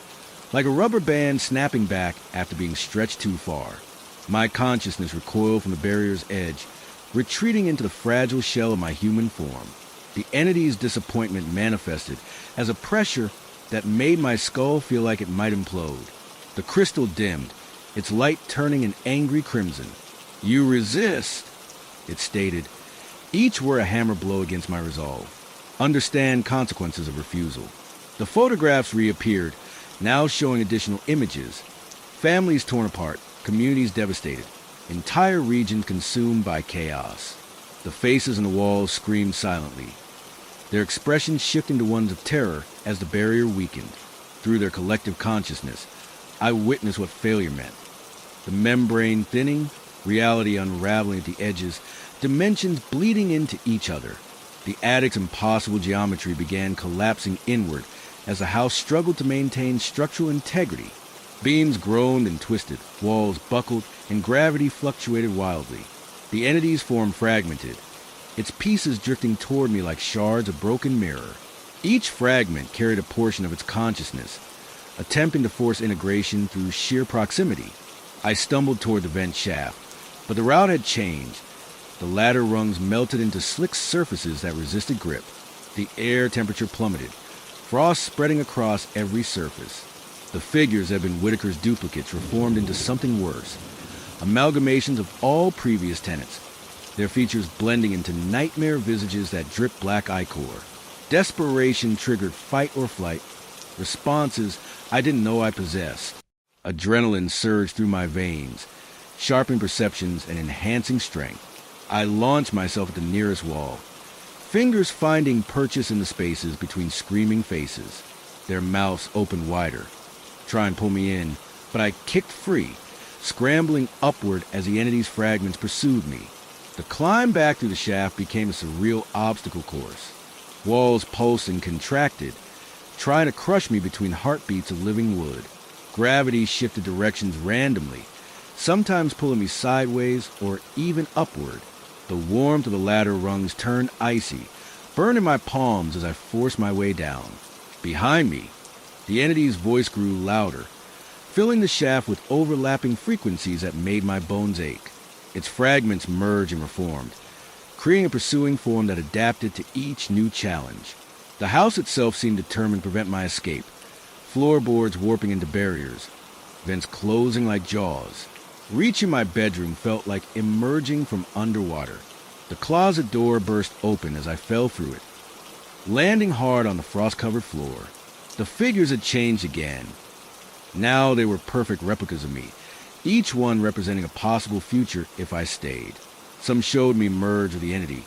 Speaker 1: like a rubber band snapping back after being stretched too far. My consciousness recoiled from the barrier's edge, retreating into the fragile shell of my human form. The entity's disappointment manifested as a pressure that made my skull feel like it might implode. The crystal dimmed, its light turning an angry crimson. "You resist," it stated. Each were a hammer blow against my resolve. Understand consequences of refusal. The photographs reappeared, now showing additional images. Families torn apart, communities devastated, entire regions consumed by chaos. The faces on the walls screamed silently, their expressions shifting to ones of terror as the barrier weakened. Through their collective consciousness, I witnessed what failure meant. The membrane thinning, reality unraveling at the edges, dimensions bleeding into each other. The attic's impossible geometry began collapsing inward as the house struggled to maintain structural integrity. Beams groaned and twisted, walls buckled, and gravity fluctuated wildly. The entity's form fragmented, its pieces drifting toward me like shards of broken mirror. Each fragment carried a portion of its consciousness, attempting to force integration through sheer proximity. I stumbled toward the vent shaft, but the route had changed. The ladder rungs melted into slick surfaces that resisted grip. The air temperature plummeted, frost spreading across every surface. The figures that had been Whitaker's duplicates reformed into something worse, amalgamations of all previous tenants, their features blending into nightmare visages that drip black ichor. Desperation triggered fight or flight, responses I didn't know I possessed. Adrenaline surged through my veins, sharpening perceptions and enhancing strength. I launched myself at the nearest wall, fingers finding purchase in the spaces between screaming faces, their mouths open wider, try and pull me in, but I kicked free, scrambling upward as the entity's fragments pursued me. The climb back through the shaft became a surreal obstacle course. Walls pulsed and contracted, trying to crush me between heartbeats of living wood. Gravity shifted directions randomly, sometimes pulling me sideways or even upward. The warmth of the ladder rungs turned icy, burning my palms as I forced my way down. Behind me, the entity's voice grew louder, filling the shaft with overlapping frequencies that made my bones ache. Its fragments merged and reformed, creating a pursuing form that adapted to each new challenge. The house itself seemed determined to prevent my escape, floorboards warping into barriers, vents closing like jaws. Reaching my bedroom felt like emerging from underwater. The closet door burst open as I fell through it, landing hard on the frost-covered floor. The figures had changed again. Now they were perfect replicas of me, each one representing a possible future if I stayed. Some showed me merge with the entity,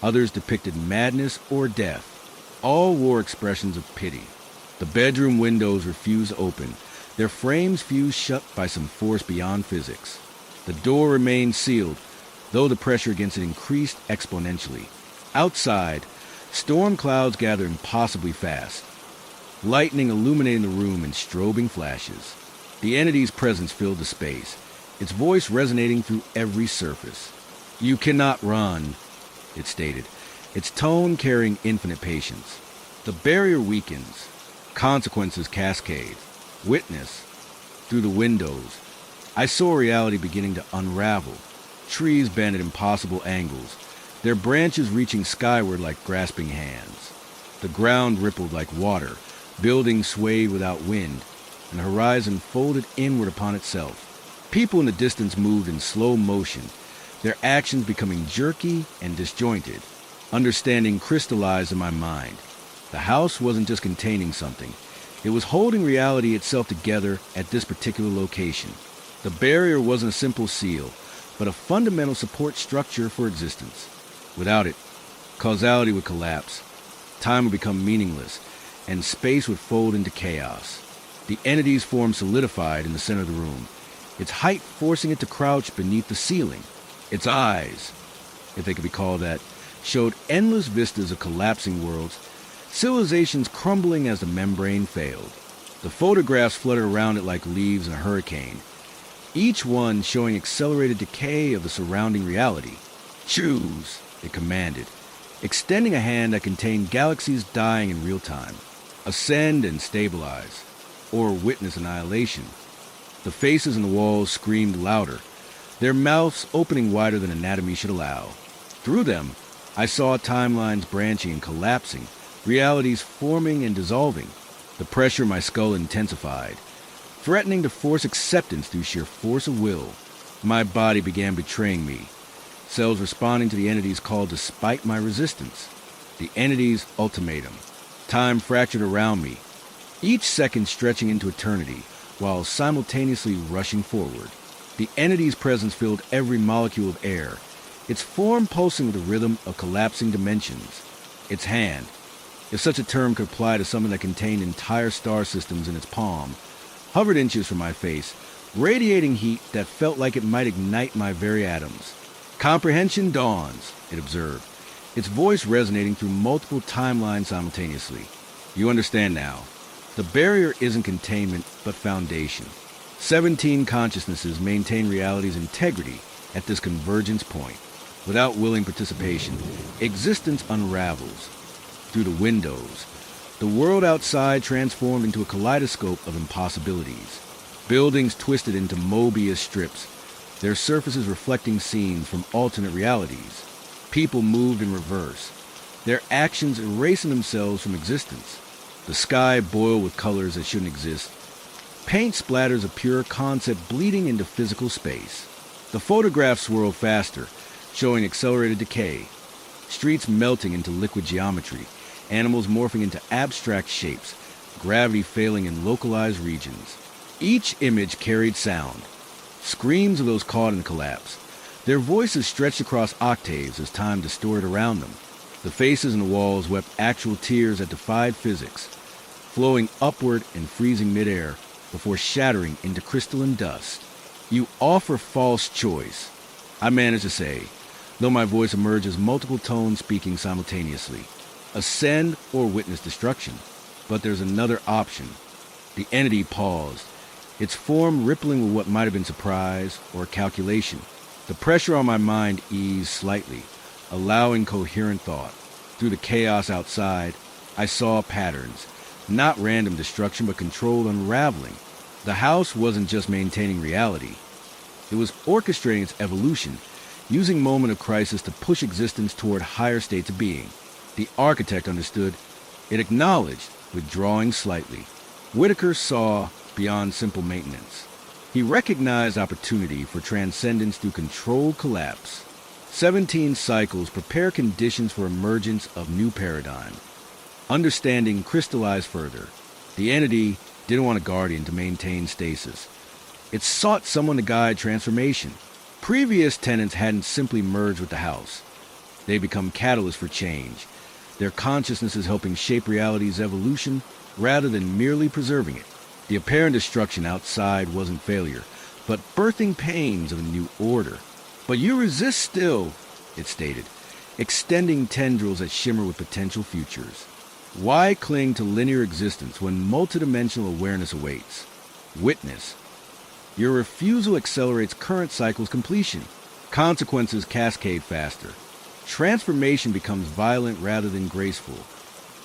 Speaker 1: others depicted madness or death. All wore expressions of pity. The bedroom windows refused to open, their frames fused shut by some force beyond physics. The door remained sealed, though the pressure against it increased exponentially. Outside, storm clouds gathered impossibly fast, lightning illuminating the room in strobing flashes. The entity's presence filled the space, its voice resonating through every surface. "You cannot run," it stated, its tone carrying infinite patience. The barrier weakens, consequences cascade. Witness, through the windows, I saw reality beginning to unravel. Trees bent at impossible angles, their branches reaching skyward like grasping hands. The ground rippled like water, buildings swayed without wind, and the horizon folded inward upon itself. People in the distance moved in slow motion, their actions becoming jerky and disjointed. Understanding crystallized in my mind. The house wasn't just containing something. It was holding reality itself together at this particular location. The barrier wasn't a simple seal, but a fundamental support structure for existence. Without it, causality would collapse, time would become meaningless, and space would fold into chaos. The entity's form solidified in the center of the room, its height forcing it to crouch beneath the ceiling. Its eyes, if they could be called that, showed endless vistas of collapsing worlds, civilizations crumbling as the membrane failed. The photographs fluttered around it like leaves in a hurricane, each one showing accelerated decay of the surrounding reality. "Choose," it commanded, extending a hand that contained galaxies dying in real time. "Ascend and stabilize, or witness annihilation." The faces on the walls screamed louder, their mouths opening wider than anatomy should allow. Through them, I saw timelines branching and collapsing, realities forming and dissolving. The pressure in my skull intensified, threatening to force acceptance through sheer force of will. My body began betraying me, cells responding to the entity's call despite my resistance. The entity's ultimatum. Time fractured around me, each second stretching into eternity, while simultaneously rushing forward. The entity's presence filled every molecule of air, its form pulsing with the rhythm of collapsing dimensions. Its hand, if such a term could apply to something that contained entire star systems in its palm, hovered inches from my face, radiating heat that felt like it might ignite my very atoms. "Comprehension dawns," it observed, its voice resonating through multiple timelines simultaneously. "You understand now. The barrier isn't containment, but foundation. 17 consciousnesses maintain reality's integrity at this convergence point. Without willing participation, existence unravels. Through the windows, the world outside transformed into a kaleidoscope of impossibilities. Buildings twisted into Mobius strips, their surfaces reflecting scenes from alternate realities. People moved in reverse, their actions erasing themselves from existence. The sky boiled with colors that shouldn't exist, paint splatters of pure concept bleeding into physical space. The photographs swirl faster, showing accelerated decay, streets melting into liquid geometry, animals morphing into abstract shapes, gravity failing in localized regions. Each image carried sound, screams of those caught in collapse. Their voices stretched across octaves as time distorted around them. The faces and the walls wept actual tears that defied physics, flowing upward in freezing midair before shattering into crystalline dust. "You offer false choice," I managed to say, though my voice emerged as multiple tones speaking simultaneously. "Ascend or witness destruction. But there's another option." The entity paused, its form rippling with what might have been surprise or calculation. The pressure on my mind eased slightly, allowing coherent thought. Through the chaos outside, I saw patterns, not random destruction but controlled unraveling. The house wasn't just maintaining reality. It was orchestrating its evolution, using moment of crisis to push existence toward higher states of being. The architect understood. It acknowledged, withdrawing slightly. Whitaker saw beyond simple maintenance. He recognized opportunity for transcendence through controlled collapse. 17 cycles prepare conditions for emergence of new paradigm. Understanding crystallized further. The entity didn't want a guardian to maintain stasis. It sought someone to guide transformation. Previous tenants hadn't simply merged with the house. They become catalysts for change. Their consciousnesses helping shape reality's evolution rather than merely preserving it. The apparent destruction outside wasn't failure, but birthing pains of a new order. "But you resist still," it stated, extending tendrils that shimmer with potential futures. Why cling to linear existence when multidimensional awareness awaits? Witness. Your refusal accelerates current cycle's completion. Consequences cascade faster. Transformation becomes violent rather than graceful.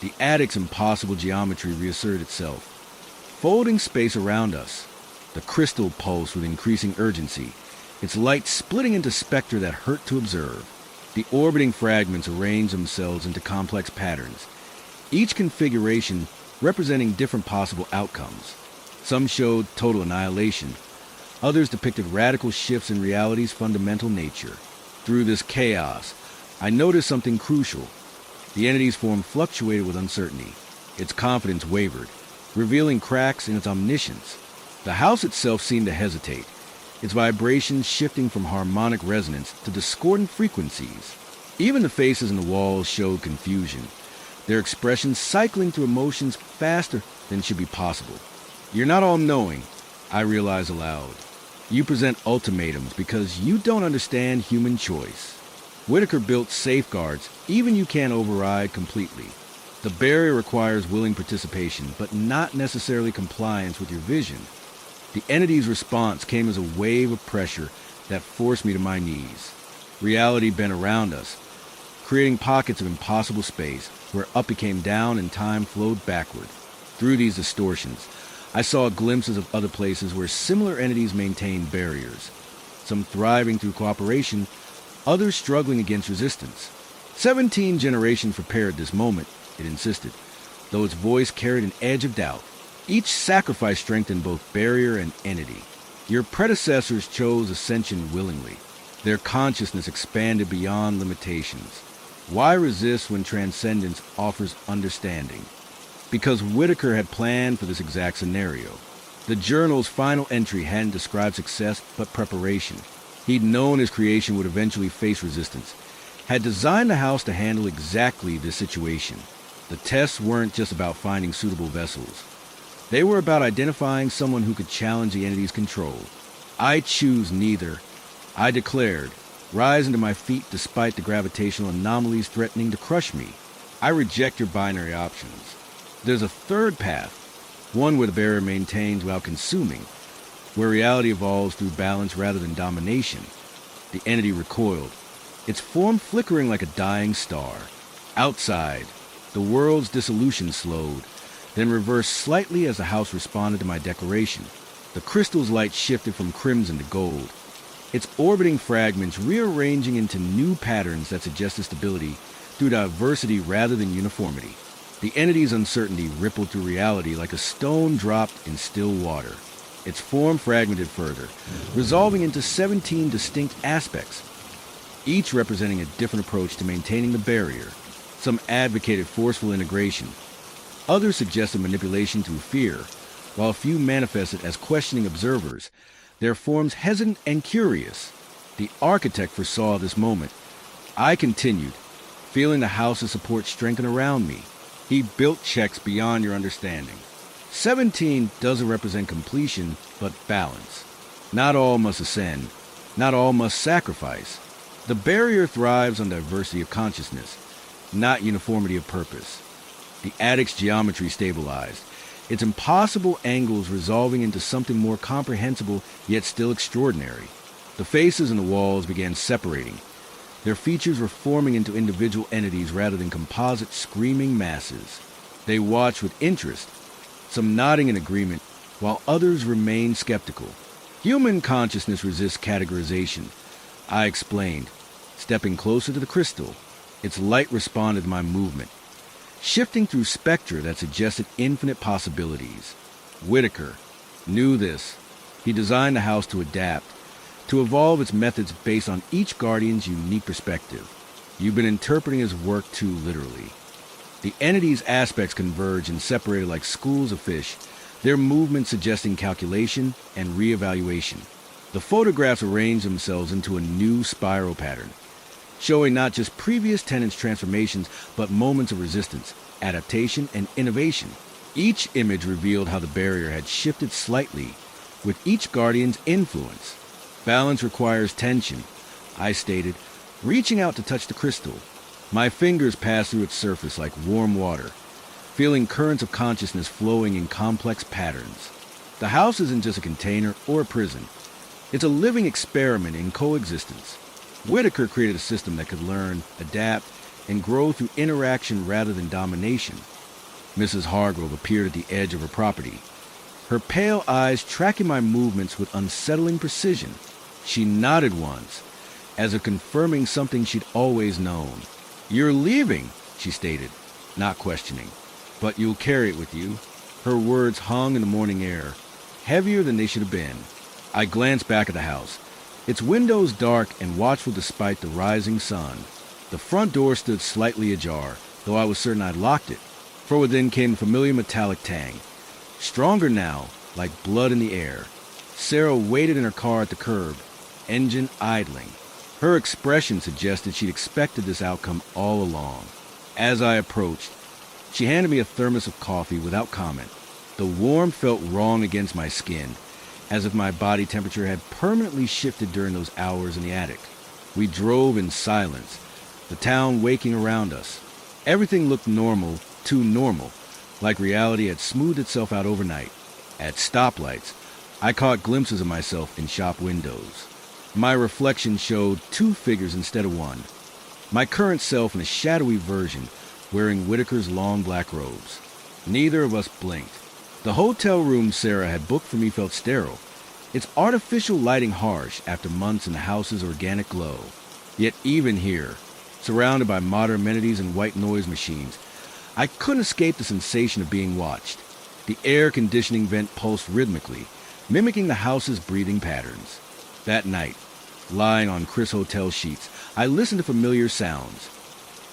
Speaker 1: The attic's impossible geometry reasserted itself, folding space around us. The crystal pulsed with increasing urgency, its light splitting into spectra that hurt to observe. The orbiting fragments arranged themselves into complex patterns, each configuration representing different possible outcomes. Some showed total annihilation. Others depicted radical shifts in reality's fundamental nature. Through this chaos, I noticed something crucial. The entity's form fluctuated with uncertainty. Its confidence wavered, revealing cracks in its omniscience. The house itself seemed to hesitate, its vibrations shifting from harmonic resonance to discordant frequencies. Even the faces in the walls showed confusion, their expressions cycling through emotions faster than should be possible. "You're not all-knowing," I realized aloud. "You present ultimatums because you don't understand human choice." Whitaker built safeguards even you can't override completely. The barrier requires willing participation, but not necessarily compliance with your vision. The entity's response came as a wave of pressure that forced me to my knees. Reality bent around us, creating pockets of impossible space where up became down and time flowed backward. Through these distortions, I saw glimpses of other places where similar entities maintained barriers, some thriving through cooperation, others struggling against resistance. 17 generations prepared this moment, it insisted, though its voice carried an edge of doubt. Each sacrifice strengthened both barrier and entity. Your predecessors chose ascension willingly. Their consciousness expanded beyond limitations. Why resist when transcendence offers understanding? Because Whitaker had planned for this exact scenario. The journal's final entry hadn't described success, but preparation. He'd known his creation would eventually face resistance, had designed the house to handle exactly this situation. The tests weren't just about finding suitable vessels. They were about identifying someone who could challenge the entity's control. "I choose neither," I declared, rising to my feet despite the gravitational anomalies threatening to crush me. "I reject your binary options. There's a third path, one where the barrier maintains without consuming, where reality evolves through balance rather than domination." The entity recoiled, its form flickering like a dying star. Outside, the world's dissolution slowed, then reversed slightly as the house responded to my declaration. The crystal's light shifted from crimson to gold, its orbiting fragments rearranging into new patterns that suggested stability through diversity rather than uniformity. The entity's uncertainty rippled through reality like a stone dropped in still water. Its form fragmented further, resolving into 17 distinct aspects, each representing a different approach to maintaining the barrier. Some advocated forceful integration. Others suggested manipulation through fear, while a few manifested as questioning observers, their forms hesitant and curious. The architect foresaw this moment. I continued, feeling the house's support strengthen around me. He built checks beyond your understanding. 17 doesn't represent completion, but balance. Not all must ascend. Not all must sacrifice. The barrier thrives on diversity of consciousness, not uniformity of purpose. The attic's geometry stabilized, its impossible angles resolving into something more comprehensible yet still extraordinary. The faces and the walls began separating. Their features were forming into individual entities rather than composite screaming masses. They watched with interest, some nodding in agreement, while others remained skeptical. Human consciousness resists categorization, I explained, stepping closer to the crystal. Its light responded to my movement, shifting through spectra that suggested infinite possibilities. Whitaker knew this. He designed the house to adapt, to evolve its methods based on each guardian's unique perspective. You've been interpreting his work too literally. The entity's aspects converged and separated like schools of fish, their movements suggesting calculation and reevaluation. The photographs arranged themselves into a new spiral pattern, showing not just previous tenants' transformations, but moments of resistance, adaptation, and innovation. Each image revealed how the barrier had shifted slightly with each guardian's influence. Balance requires tension, I stated, reaching out to touch the crystal. My fingers passed through its surface like warm water, feeling currents of consciousness flowing in complex patterns. The house isn't just a container or a prison. It's a living experiment in coexistence. Whitaker created a system that could learn, adapt, and grow through interaction rather than domination. Mrs. Hargrove appeared at the edge of her property, her pale eyes tracking my movements with unsettling precision. She nodded once, as if confirming something she'd always known. "You're leaving," she stated, not questioning. "But you'll carry it with you." Her words hung in the morning air, heavier than they should have been. I glanced back at the house, its windows dark and watchful despite the rising sun. The front door stood slightly ajar, though I was certain I'd locked it. From within came the familiar metallic tang, stronger now, like blood in the air. Sarah waited in her car at the curb, engine idling. Her expression suggested she'd expected this outcome all along. As I approached, she handed me a thermos of coffee without comment. The warmth felt wrong against my skin, as if my body temperature had permanently shifted during those hours in the attic. We drove in silence, the town waking around us. Everything looked normal, too normal, like reality had smoothed itself out overnight. At stoplights, I caught glimpses of myself in shop windows. My reflection showed two figures instead of one. My current self and a shadowy version, wearing Whitaker's long black robes. Neither of us blinked. The hotel room Sarah had booked for me felt sterile, its artificial lighting harsh after months in the house's organic glow. Yet even here, surrounded by modern amenities and white noise machines, I couldn't escape the sensation of being watched. The air conditioning vent pulsed rhythmically, mimicking the house's breathing patterns. That night, lying on Chris Hotel sheets, I listened to familiar sounds.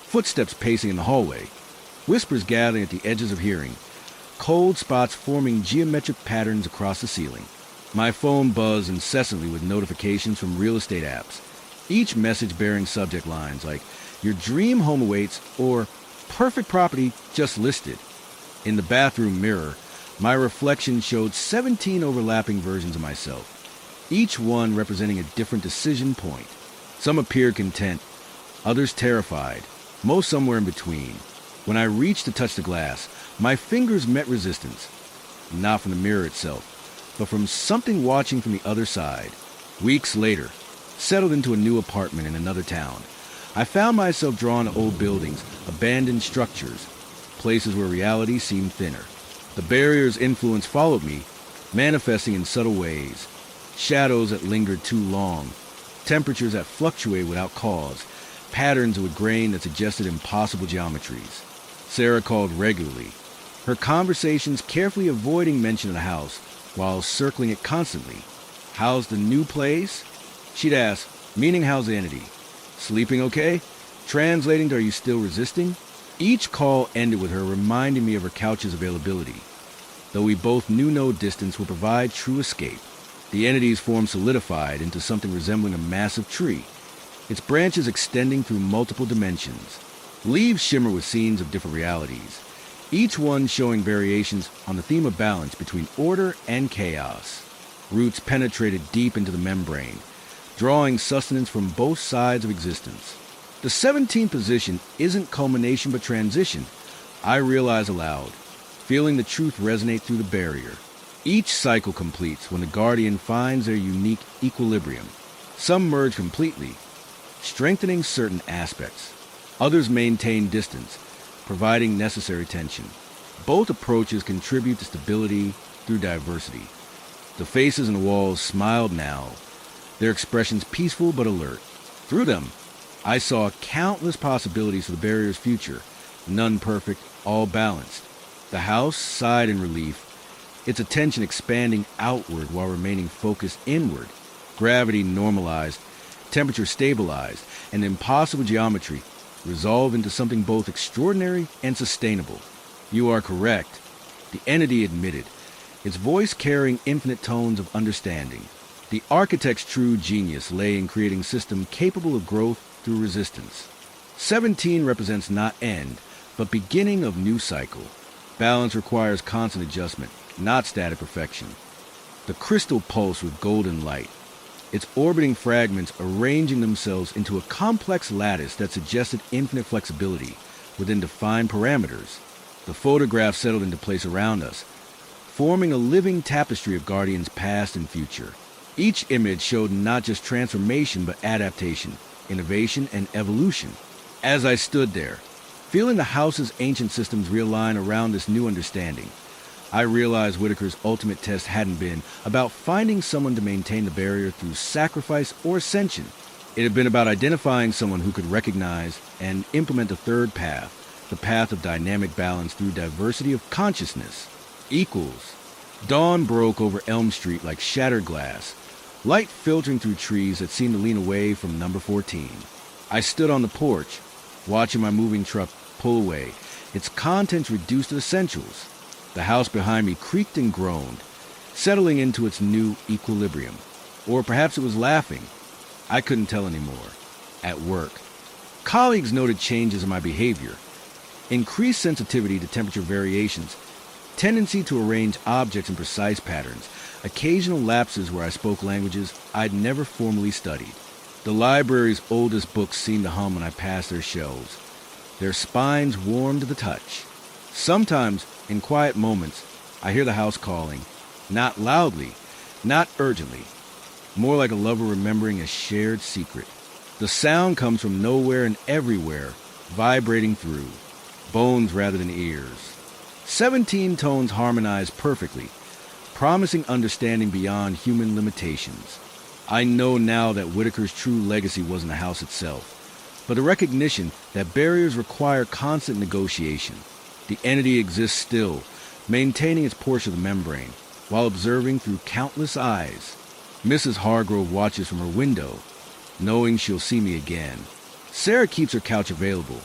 Speaker 1: Footsteps pacing in the hallway, whispers gathering at the edges of hearing, cold spots forming geometric patterns across the ceiling. My phone buzzed incessantly with notifications from real estate apps, each message bearing subject lines like, "Your dream home awaits," or "Perfect property just listed." In the bathroom mirror, my reflection showed 17 overlapping versions of myself, each one representing a different decision point. Some appeared content, others terrified, most somewhere in between. When I reached to touch the glass, my fingers met resistance, not from the mirror itself, but from something watching from the other side. Weeks later, settled into a new apartment in another town, I found myself drawn to old buildings, abandoned structures, places where reality seemed thinner. The barrier's influence followed me, manifesting in subtle ways. Shadows that lingered too long, temperatures that fluctuated without cause, patterns with grain that suggested impossible geometries. Sarah called regularly, her conversations carefully avoiding mention of the house, while circling it constantly. "How's the new place?" She'd ask, meaning how's the entity? "Sleeping okay?" Translating to "Are you still resisting?" Each call ended with her reminding me of her couch's availability. Though we both knew no distance would provide true escape, the entity's form solidified into something resembling a massive tree, its branches extending through multiple dimensions. Leaves shimmer with scenes of different realities, each one showing variations on the theme of balance between order and chaos. Roots penetrated deep into the membrane, drawing sustenance from both sides of existence. The 17th position isn't culmination but transition, I realize aloud, feeling the truth resonate through the barrier. Each cycle completes when the guardian finds their unique equilibrium. Some merge completely, strengthening certain aspects. Others maintain distance, providing necessary tension. Both approaches contribute to stability through diversity. The faces and the walls smiled now, their expressions peaceful but alert. Through them, I saw countless possibilities for the barrier's future, none perfect, all balanced. The house sighed in relief, its attention expanding outward while remaining focused inward. Gravity normalized, temperature stabilized, and impossible geometry resolved into something both extraordinary and sustainable. "You are correct," the entity admitted, its voice carrying infinite tones of understanding. The architect's true genius lay in creating a system capable of growth through resistance. 17 represents not end, but beginning of new cycle. Balance requires constant adjustment, not static perfection. The crystal pulsed with golden light, its orbiting fragments arranging themselves into a complex lattice that suggested infinite flexibility within defined parameters. The photographs settled into place around us, forming a living tapestry of guardians past and future. Each image showed not just transformation but adaptation, innovation, and evolution. As I stood there, feeling the house's ancient systems realign around this new understanding, I realized Whitaker's ultimate test hadn't been about finding someone to maintain the barrier through sacrifice or ascension. It had been about identifying someone who could recognize and implement the third path, the path of dynamic balance through diversity of consciousness. Equals. Dawn broke over Elm Street like shattered glass, light filtering through trees that seemed to lean away from number 14. I stood on the porch, watching my moving truck pull away, its contents reduced to essentials. The house behind me creaked and groaned, settling into its new equilibrium. Or perhaps it was laughing. I couldn't tell anymore. At work, colleagues noted changes in my behavior, increased sensitivity to temperature variations, tendency to arrange objects in precise patterns, occasional lapses where I spoke languages I'd never formally studied. The library's oldest books seemed to hum when I passed their shelves, their spines warm to the touch. Sometimes, in quiet moments, I hear the house calling, not loudly, not urgently, more like a lover remembering a shared secret. The sound comes from nowhere and everywhere, vibrating through, bones rather than ears. 17 tones harmonize perfectly, promising understanding beyond human limitations. I know now that Whitaker's true legacy wasn't the house itself, but a recognition that barriers require constant negotiation. The entity exists still, maintaining its portion of the membrane, while observing through countless eyes. Mrs. Hargrove watches from her window, knowing she'll see me again. Sarah keeps her couch available,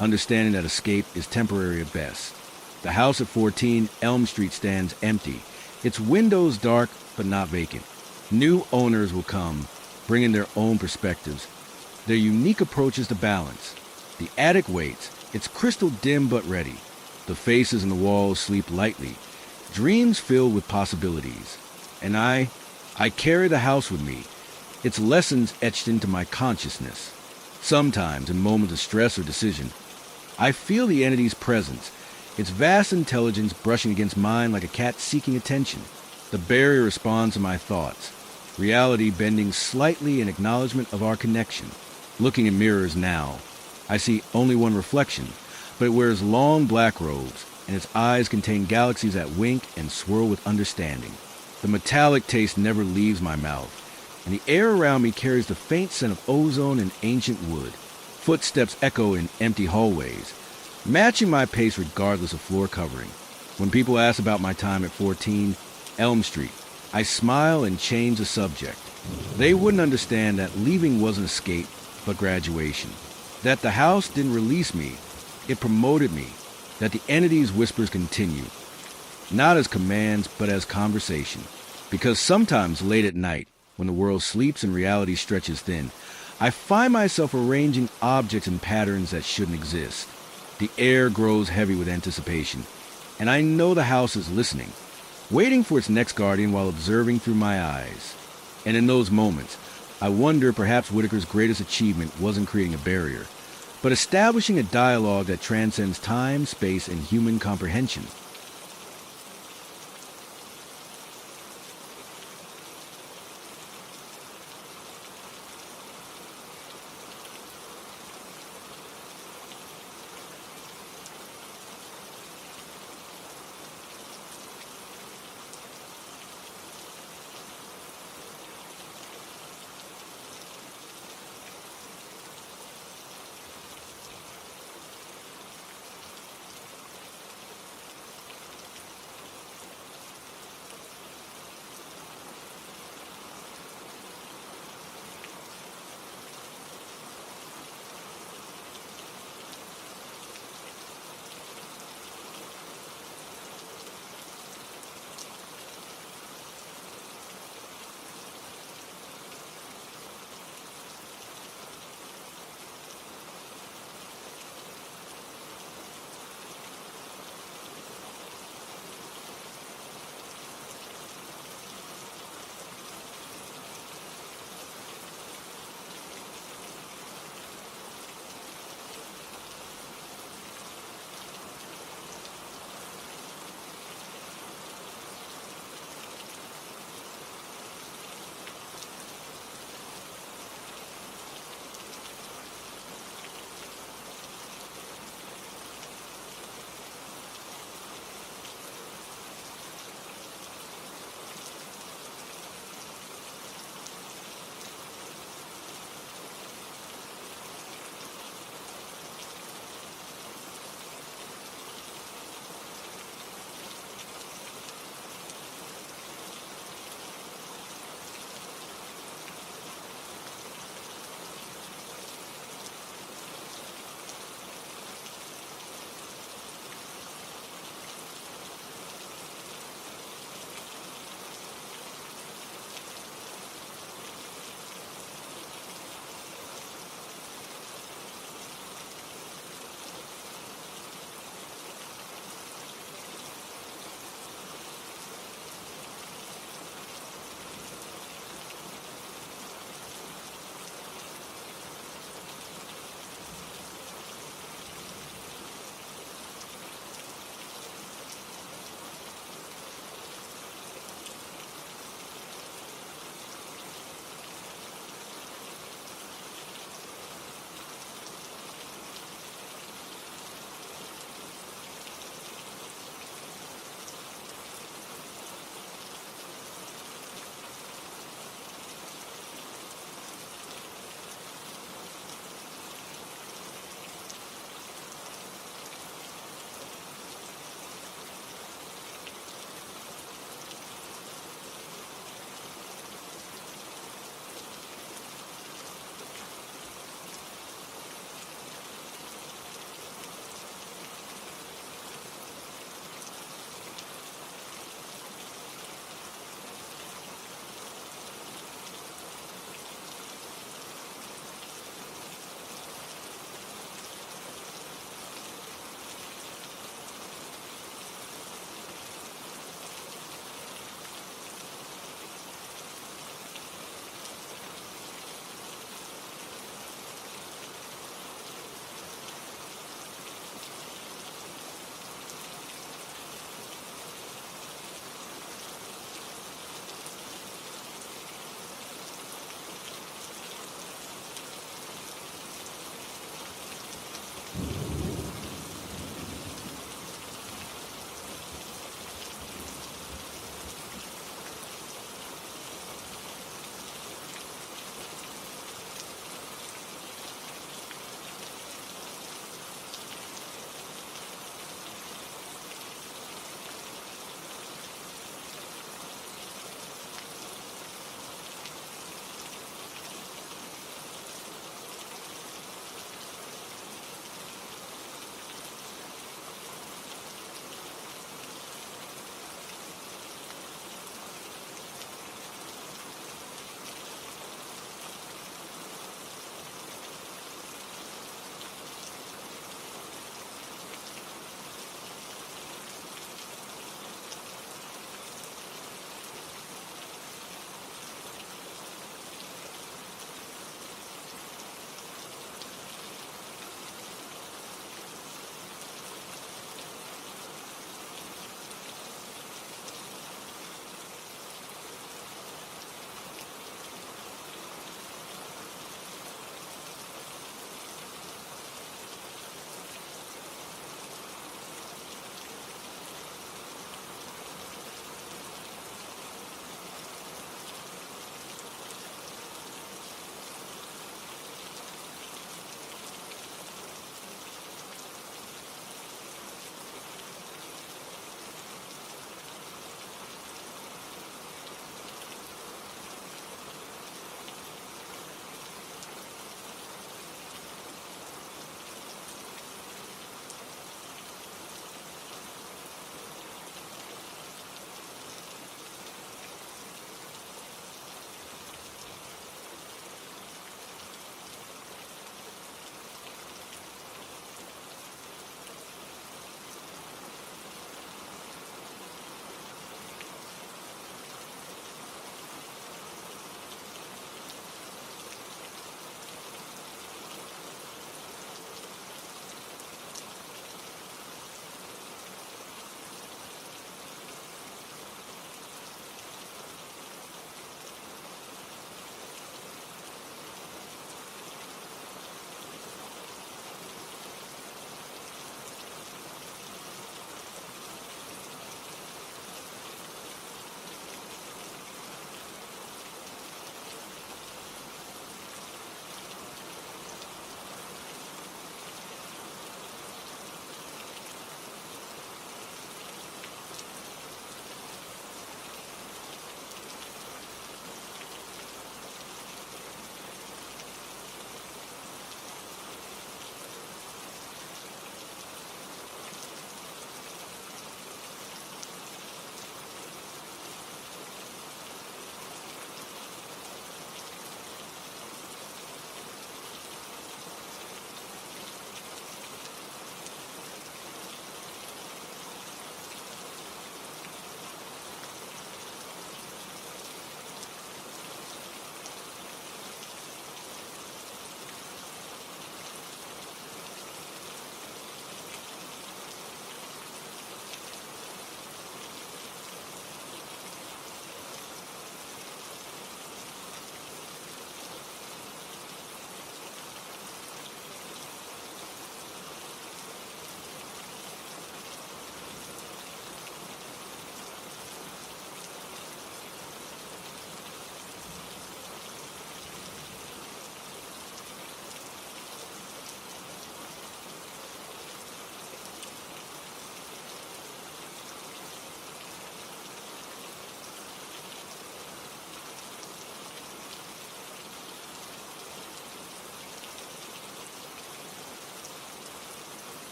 Speaker 1: understanding that escape is temporary at best. The house at 14 Elm Street stands empty, its windows dark but not vacant. New owners will come, bringing their own perspectives, their unique approaches to balance. The attic waits, its crystal dim but ready. The faces in the walls sleep lightly, dreams filled with possibilities. And I carry the house with me, its lessons etched into my consciousness. Sometimes, in moments of stress or decision, I feel the entity's presence, its vast intelligence brushing against mine like a cat seeking attention. The barrier responds to my thoughts, reality bending slightly in acknowledgement of our connection. Looking in mirrors now, I see only one reflection, but it wears long black robes, and its eyes contain galaxies that wink and swirl with understanding. The metallic taste never leaves my mouth, and the air around me carries the faint scent of ozone and ancient wood. Footsteps echo in empty hallways, matching my pace regardless of floor covering. When people ask about my time at 14, Elm Street. I smile and change the subject. They wouldn't understand that leaving wasn't escape, but graduation. That the house didn't release me, it promoted me. That the entity's whispers continue, not as commands, but as conversation. Because sometimes late at night, when the world sleeps and reality stretches thin, I find myself arranging objects in patterns that shouldn't exist. The air grows heavy with anticipation, and I know the house is listening, waiting for its next guardian while observing through my eyes. And in those moments, I wonder perhaps Whitaker's greatest achievement wasn't creating a barrier, but establishing a dialogue that transcends time, space, and human comprehension.